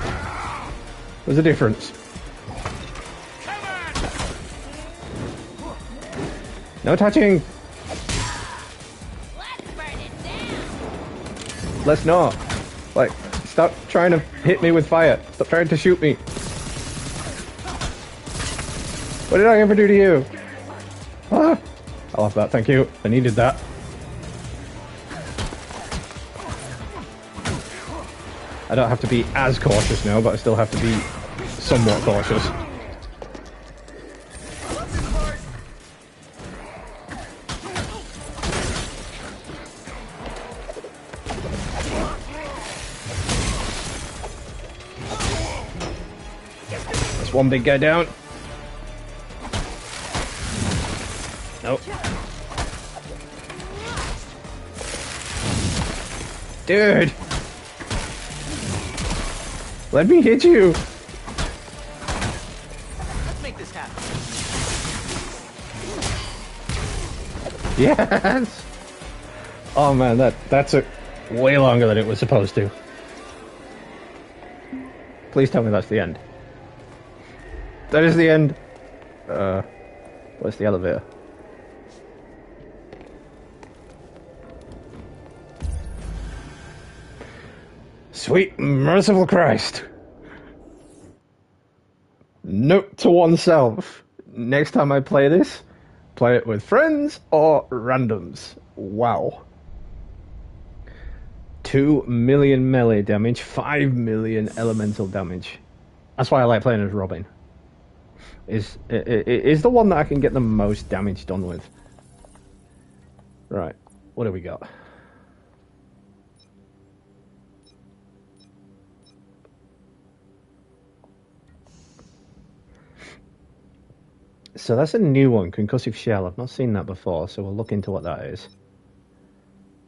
There's a difference. No touching. Let's burn it down. Let's not. Like, stop trying to hit me with fire. Stop trying to shoot me. What did I ever do to you? Ah! I love that, thank you. I needed that. I don't have to be as cautious now, but I still have to be somewhat cautious. That's one big guy down. Nope. Dude! Let me hit you! Let's make this happen. Yes! Oh man, that's way longer than it was supposed to. Please tell me that's the end. That is the end. Where's the elevator? Sweet merciful Christ. Note to oneself. Next time I play this, play it with friends or randoms. Wow. 2 million melee damage, 5 million elemental damage. That's why I like playing as Robin. Is the one that I can get the most damage done with. Right, what do we got? So that's a new one, Concussive Shell. I've not seen that before, so we'll look into what that is.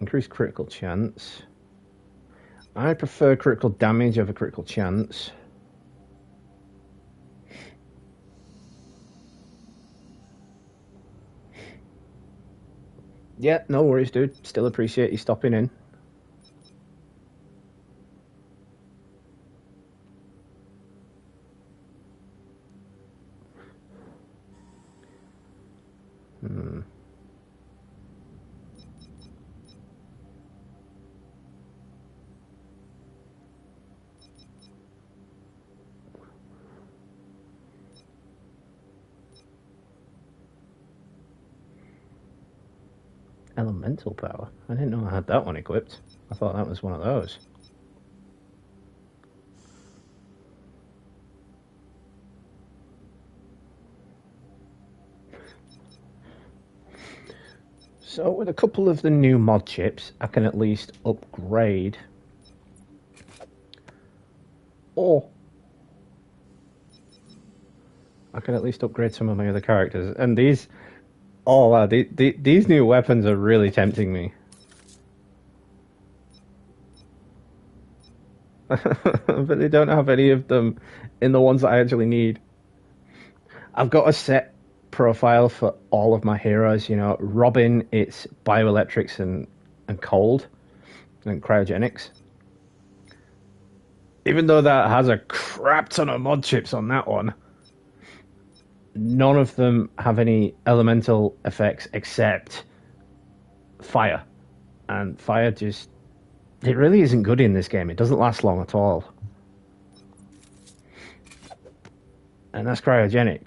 Increased critical chance. I prefer critical damage over critical chance. Yeah, no worries, dude. Still appreciate you stopping in. Elemental power? I didn't know I had that one equipped. I thought that was one of those. So with a couple of the new mod chips, I can at least upgrade. Or I can at least upgrade some of my other characters. And these... Oh wow, these new weapons are really tempting me. But they don't have any of them in the ones that I actually need. I've got a set profile for all of my heroes, you know. Robin, it's bioelectrics and cold and cryogenics. Even though that has a crap ton of mod chips on that one, none of them have any elemental effects except fire. And fire just... It really isn't good in this game. It doesn't last long at all. And that's cryogenic.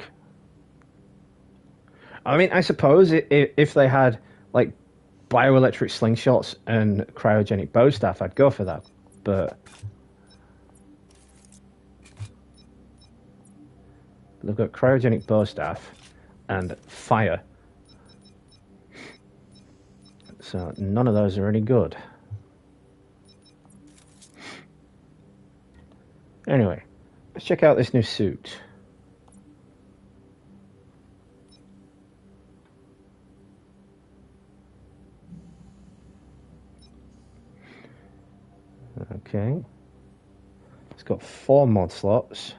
I mean, I suppose if they had, like, bioelectric slingshots and cryogenic bow staff, I'd go for that. But they've got cryogenic bow staff and fire. So none of those are any good. Anyway, let's check out this new suit. Okay. It's got 4 mod slots.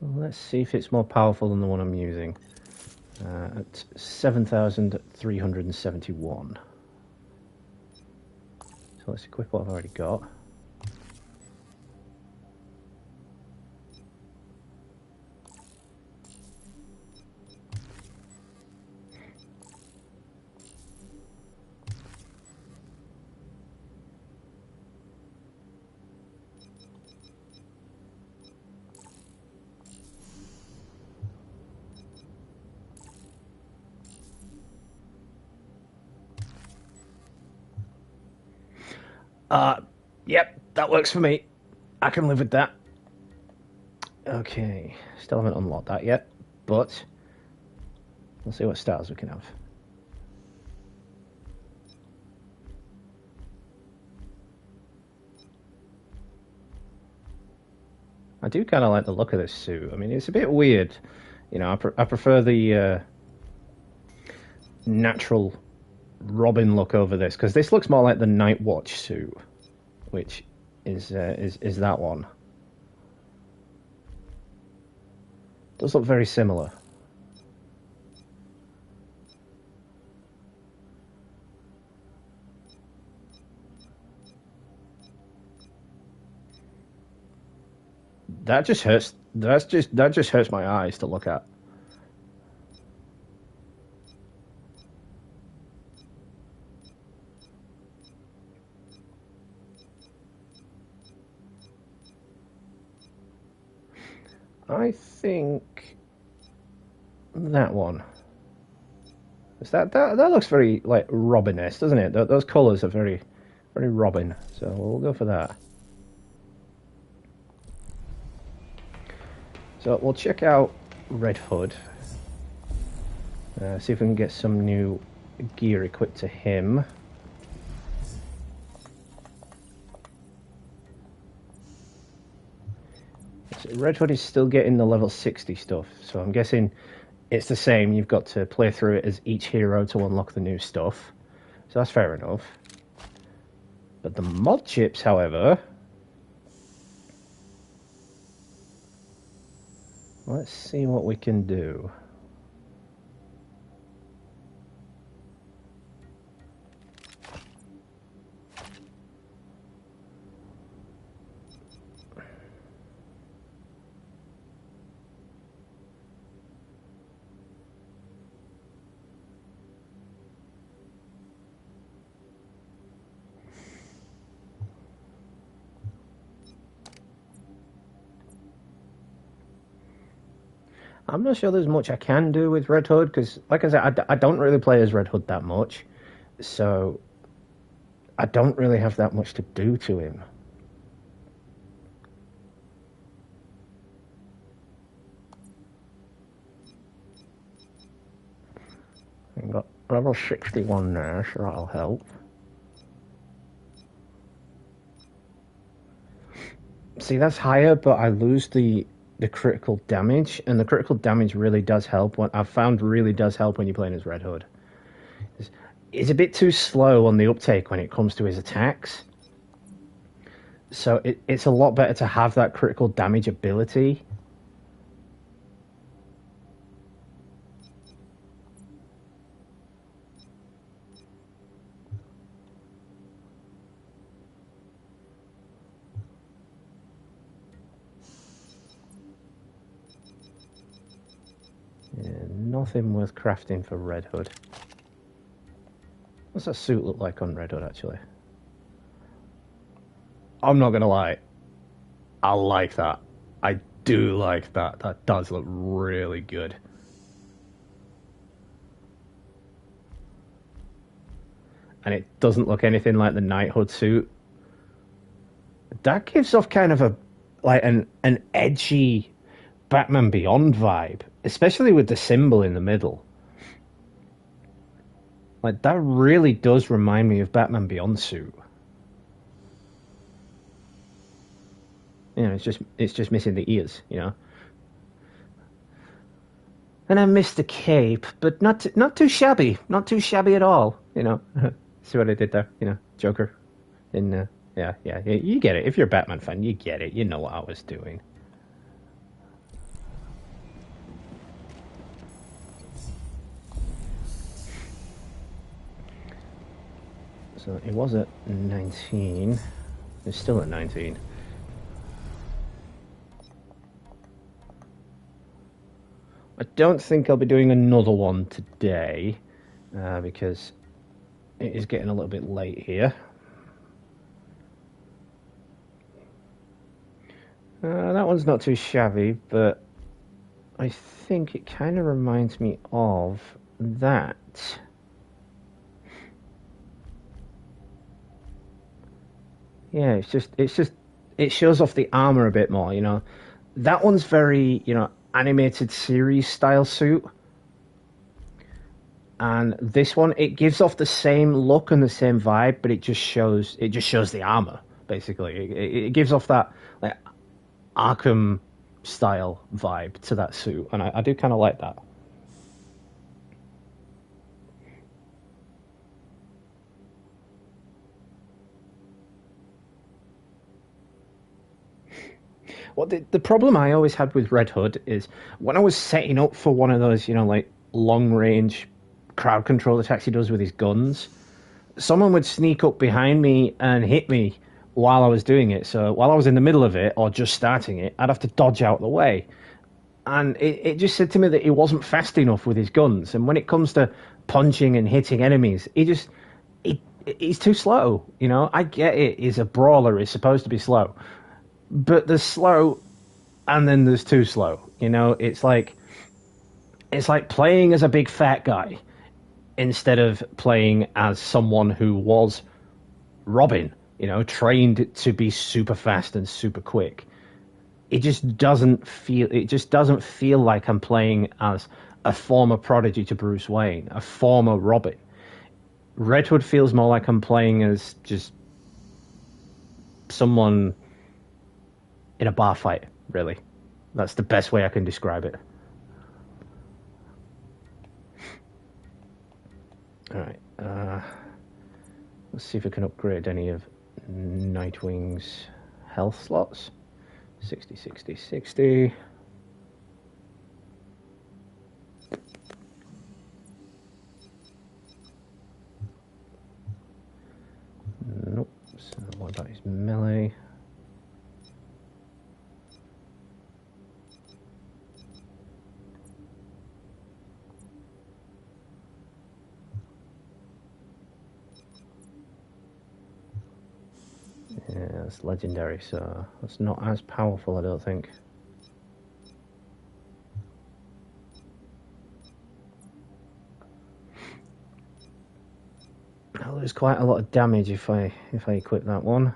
Well, let's see if it's more powerful than the one I'm using. At 7,371. So let's equip what I've already got. Yep, that works for me. I can live with that. Okay, still haven't unlocked that yet, but we'll see what styles we can have. I do kind of like the look of this suit. I mean, it's a bit weird. You know, I prefer the natural Robin look over this, because this looks more like the Night Watch suit, which is that one. Does look very similar. That just hurts. That just hurts my eyes to look at. I think that one. That looks very like Robin-esque, doesn't it? Those colours are very Robin. So we'll go for that. So we'll check out Red Hood. See if we can get some new gear equipped to him. So Red Hood is still getting the level 60 stuff, so I'm guessing it's the same. You've got to play through it as each hero to unlock the new stuff. So that's fair enough. But the mod chips, however... Let's see what we can do. I'm not sure there's much I can do with Red Hood, because, like I said, I don't really play as Red Hood that much, so I don't really have that much to do to him. I've got level 61 there, so that'll help. See, that's higher, but I lose the critical damage, and the critical damage really does help. What I've found really does help when you're playing as Red Hood. He's a bit too slow on the uptake when it comes to his attacks, so it's a lot better to have that critical damage ability. Nothing worth crafting for Red Hood. What's that suit look like on Red Hood, actually? I'm not gonna lie. I like that. I do like that. That does look really good. And it doesn't look anything like the Knighthood suit. That gives off kind of an edgy Batman Beyond vibe, especially with the symbol in the middle. Like, that really does remind me of Batman Beyond suit. You know, it's just missing the ears, you know. And I missed the cape, but not too shabby, not too shabby at all, you know. See what I did there, you know, Joker. Yeah, you get it. If you're a Batman fan, you get it. You know what I was doing. So it was at 19. It's still at 19. I don't think I'll be doing another one today, because it is getting a little bit late here. That one's not too shabby, but I think it kind of reminds me of that. Yeah, it shows off the armor a bit more, you know. That one's very, you know, animated series style suit. And this one, it gives off the same look and the same vibe, but it just shows the armor, basically. It gives off that like Arkham style vibe to that suit, and I do kind of like that. Well, the problem I always had with Red Hood is when I was setting up for one of those, you know, like long range crowd control attacks he does with his guns, someone would sneak up behind me and hit me while I was doing it. So while I was in the middle of it or just starting it, I'd have to dodge out the way. And it just said to me that he wasn't fast enough with his guns. And when it comes to punching and hitting enemies, he's too slow. You know, I get it. He's a brawler. He's supposed to be slow. But there's slow and then there's too slow. You know, it's like playing as a big fat guy instead of playing as someone who was Robin, you know, trained to be super fast and super quick. It just doesn't feel like I'm playing as a former prodigy to Bruce Wayne, a former Robin. Redwood feels more like I'm playing as just someone in a bar fight, really. That's the best way I can describe it. Alright, let's see if we can upgrade any of Nightwing's health slots. 60, 60, 60. Nope. So what about his melee? Yeah, that's legendary, so that's not as powerful, I don't think. I'll lose quite a lot of damage if I equip that one.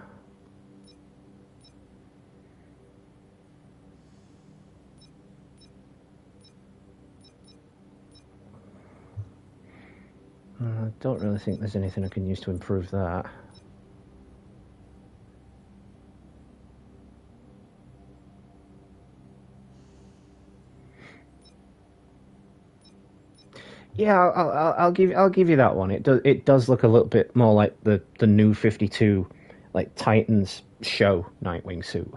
I don't really think there's anything I can use to improve that. Yeah, I'll give you that one. It does look a little bit more like the new 52, like Titans show Nightwing suit.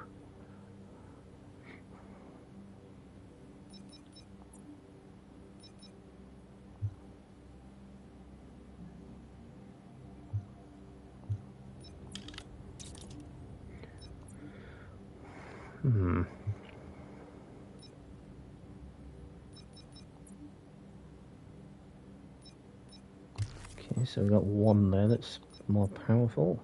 Hmm. Okay, so we've got one there that's more powerful.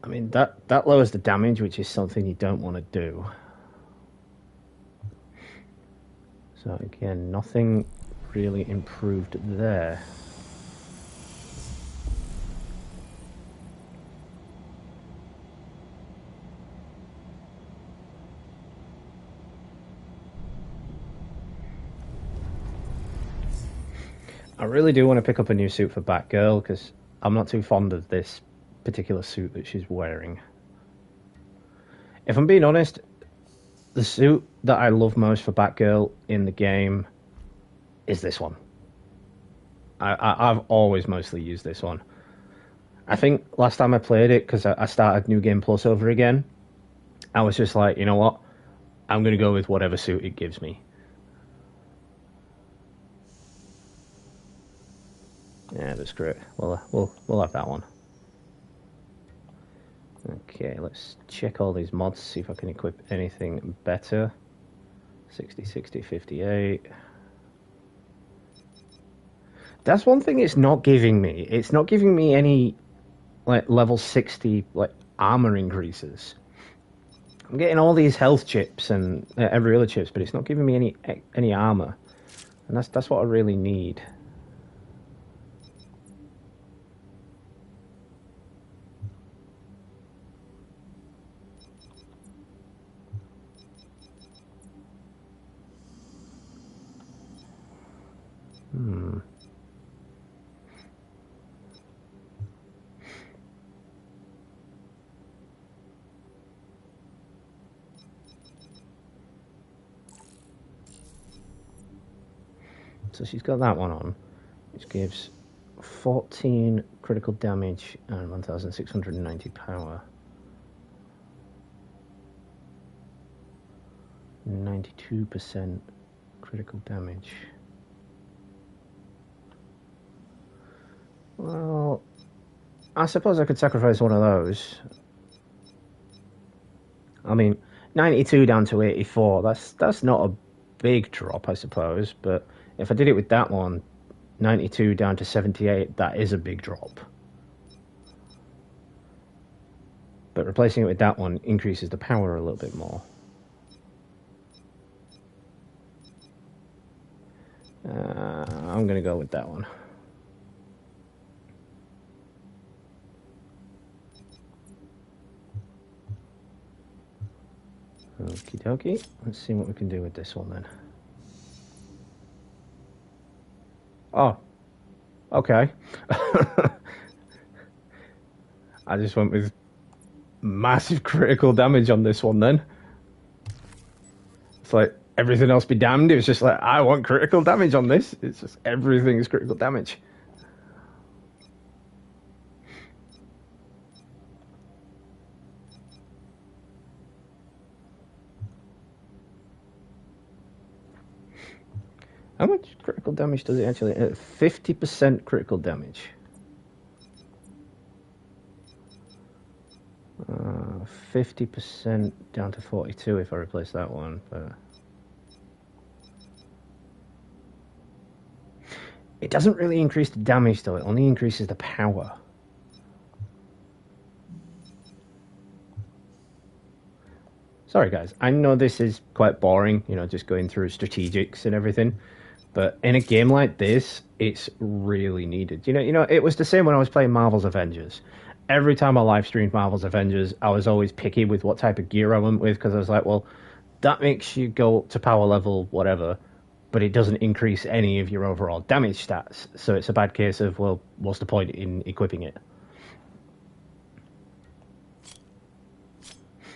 I mean, that lowers the damage, which is something you don't want to do. So again, nothing really improved there. I really do want to pick up a new suit for Batgirl, because I'm not too fond of this particular suit that she's wearing. If I'm being honest, the suit that I love most for Batgirl in the game is this one. I've always mostly used this one. I think last time I played it, because I started New Game Plus over again, I was just like, you know what? I'm going to go with whatever suit it gives me. Yeah, that's great. We'll have that one. Okay, let's check all these mods, see if I can equip anything better. 60, 60, 58. That's one thing it's not giving me. It's not giving me any like level 60 like armor increases. I'm getting all these health chips and every other chips, but it's not giving me any armor. And that's what I really need. Hmm. So she's got that one on, which gives 14 critical damage and 1,690 power. 92% critical damage. Well, I suppose I could sacrifice one of those. I mean, 92 down to 84, that's not a big drop, I suppose, but if I did it with that one, 92 down to 78, that is a big drop. But replacing it with that one increases the power a little bit more. I'm going to go with that one. Okie dokie. Let's see what we can do with this one then. Oh. Okay. I just went with massive critical damage on this one then. It's like, everything else be damned. It was just like, I want critical damage on this. It's just, everything is critical damage. How much critical damage does it actually? 50% critical damage. 50% down to 42 if I replace that one. But it doesn't really increase the damage though. It only increases the power. Sorry guys, I know this is quite boring, you know, just going through strategics and everything. But in a game like this, it's really needed. You know, it was the same when I was playing Marvel's Avengers. Every time I live streamed Marvel's Avengers, I was always picky with what type of gear I went with, because I was like, well, that makes you go up to power level, whatever, but it doesn't increase any of your overall damage stats. So it's a bad case of, well, what's the point in equipping it?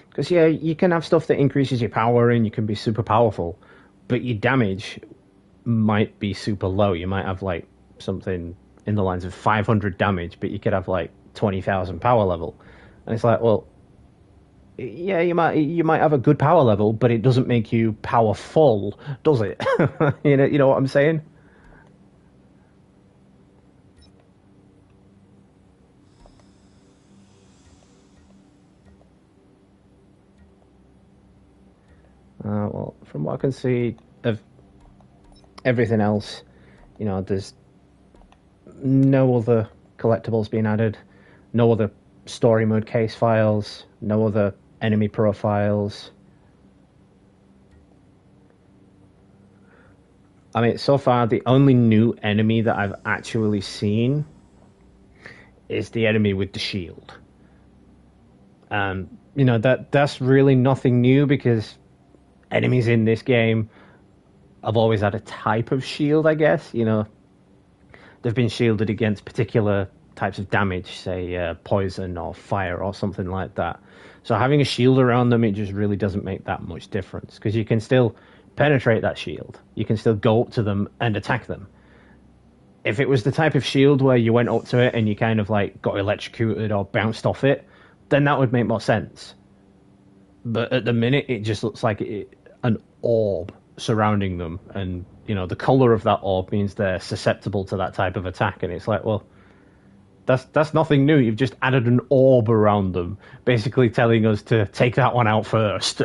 Because, yeah, you can have stuff that increases your power and you can be super powerful, but your damage might be super low. You might have like something in the lines of 500 damage, but you could have like 20,000 power level. And it's like, well, yeah, you might have a good power level, but it doesn't make you powerful, does it? You know what I'm saying? Well, from what I can see of everything else, you know, there's no other collectibles being added, no other story mode case files, no other enemy profiles. I mean, so far, the only new enemy that I've actually seen is the enemy with the shield. You know, that's really nothing new, because enemies in this game have always had a type of shield, I guess. You know, they've been shielded against particular types of damage, say poison or fire or something like that. So having a shield around them, it just really doesn't make that much difference, because you can still penetrate that shield. You can still go up to them and attack them. If it was the type of shield where you went up to it and you kind of like got electrocuted or bounced off it, then that would make more sense. But at the minute, it just looks like an orb surrounding them, and you know, the color of that orb means they're susceptible to that type of attack. And it's like, well, that's nothing new. You've just added an orb around them, basically telling us to take that one out first.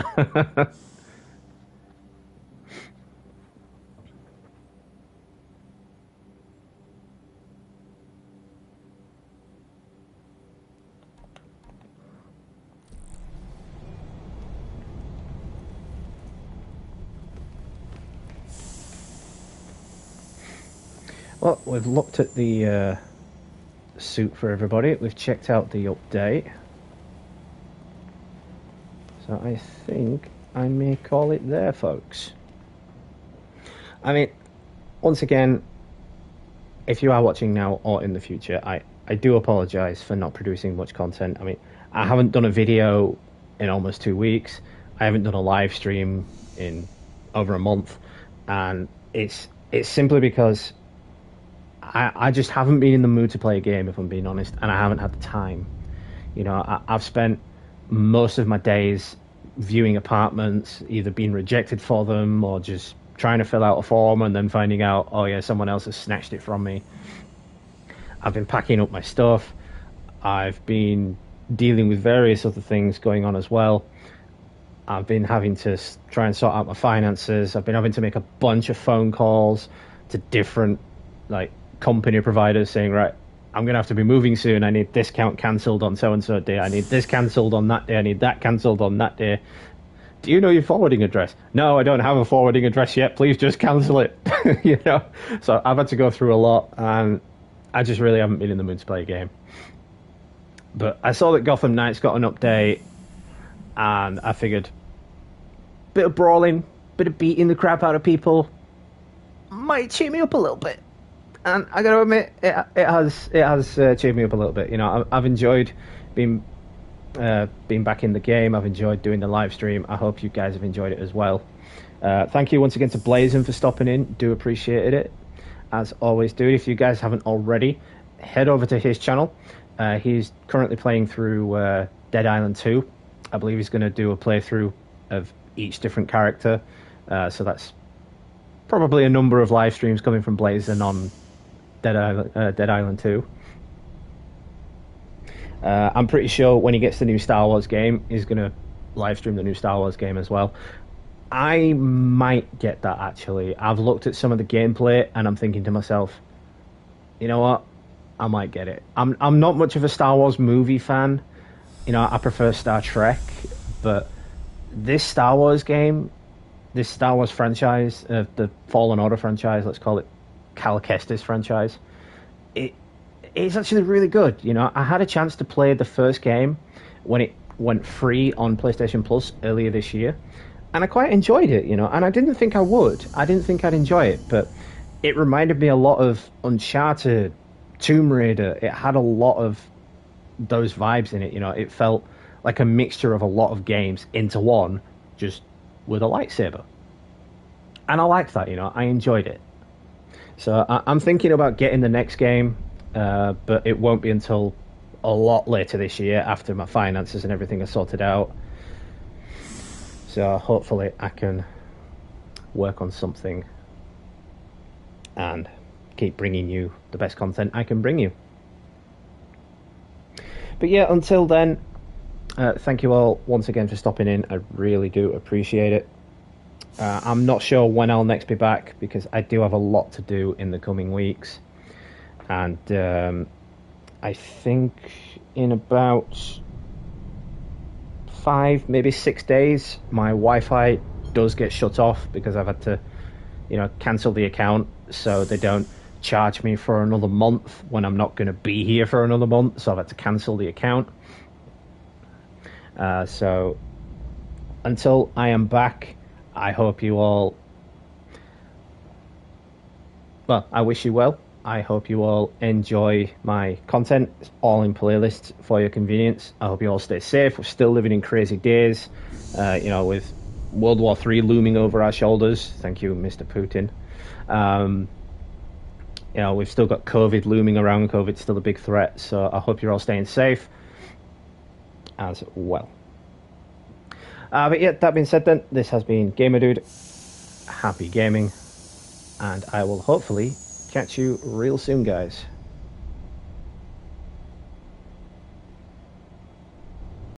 Well, we've looked at the suit for everybody. We've checked out the update. So I think I may call it there, folks. I mean, once again, if you are watching now or in the future, I do apologise for not producing much content. I mean, I haven't done a video in almost 2 weeks. I haven't done a live stream in over a month. And it's it's simply because I just haven't been in the mood to play a game, if I'm being honest, and I haven't had the time. You know, I've spent most of my days viewing apartments, either being rejected for them or just trying to fill out a form and then finding out, oh yeah, someone else has snatched it from me. I've been packing up my stuff. I've been dealing with various other things going on as well. I've been having to try and sort out my finances. I've been having to make a bunch of phone calls to different like company providers saying, right, I'm going to have to be moving soon. I need this count cancelled on so-and-so day. I need this cancelled on that day. I need that cancelled on that day. Do you know your forwarding address? No, I don't have a forwarding address yet. Please just cancel it. You know? So I've had to go through a lot, and I just really haven't been in the mood to play a game. But I saw that Gotham Knights got an update, and I figured, bit of brawling, bit of beating the crap out of people, might cheer me up a little bit. And I gotta admit, it has cheered me up a little bit. You know, I've enjoyed being back in the game. I've enjoyed doing the live stream. I hope you guys have enjoyed it as well. Thank you once again to Blazon for stopping in. Do appreciate it, as always. Dude, if you guys haven't already, head over to his channel. He's currently playing through Dead Island 2. I believe he's going to do a playthrough of each different character. So that's probably a number of live streams coming from Blazon on Dead Island 2. I'm pretty sure when he gets the new Star Wars game, he's going to live stream the new Star Wars game as well. I might get that, actually. I've looked at some of the gameplay, and I'm thinking to myself, you know what? I might get it. I'm not much of a Star Wars movie fan. You know, I prefer Star Trek, but this Star Wars game, this Star Wars franchise, the Fallen Order franchise, let's call it Cal Kestis franchise, it's actually really good. You know, I had a chance to play the first game when it went free on PlayStation Plus earlier this year, and I quite enjoyed it, you know, and I didn't think I would. I didn't think I'd enjoy it, but it reminded me a lot of Uncharted, Tomb Raider. It had a lot of those vibes in it, you know. It felt like a mixture of a lot of games into one, just with a lightsaber. And I liked that, you know. I enjoyed it. So I'm thinking about getting the next game, but it won't be until a lot later this year, after my finances and everything are sorted out. So hopefully I can work on something and keep bringing you the best content I can bring you. But yeah, until then, thank you all once again for stopping in. I really do appreciate it. I'm not sure when I'll next be back, because I do have a lot to do in the coming weeks. And I think in about 5, maybe 6 days, my Wi-Fi does get shut off, because I've had to, you know, cancel the account so they don't charge me for another month when I'm not going to be here for another month. So I've had to cancel the account. So until I am back, I hope you all, well, I wish you well. I hope you all enjoy my content. It's all in playlists for your convenience. I hope you all stay safe. We're still living in crazy days, you know, with World War III looming over our shoulders. Thank you, Mr. Putin. You know, we've still got COVID looming around. COVID's still a big threat. So I hope you're all staying safe as well. But yeah, that being said then, this has been Gamer Dude. Happy gaming. And I will hopefully catch you real soon, guys.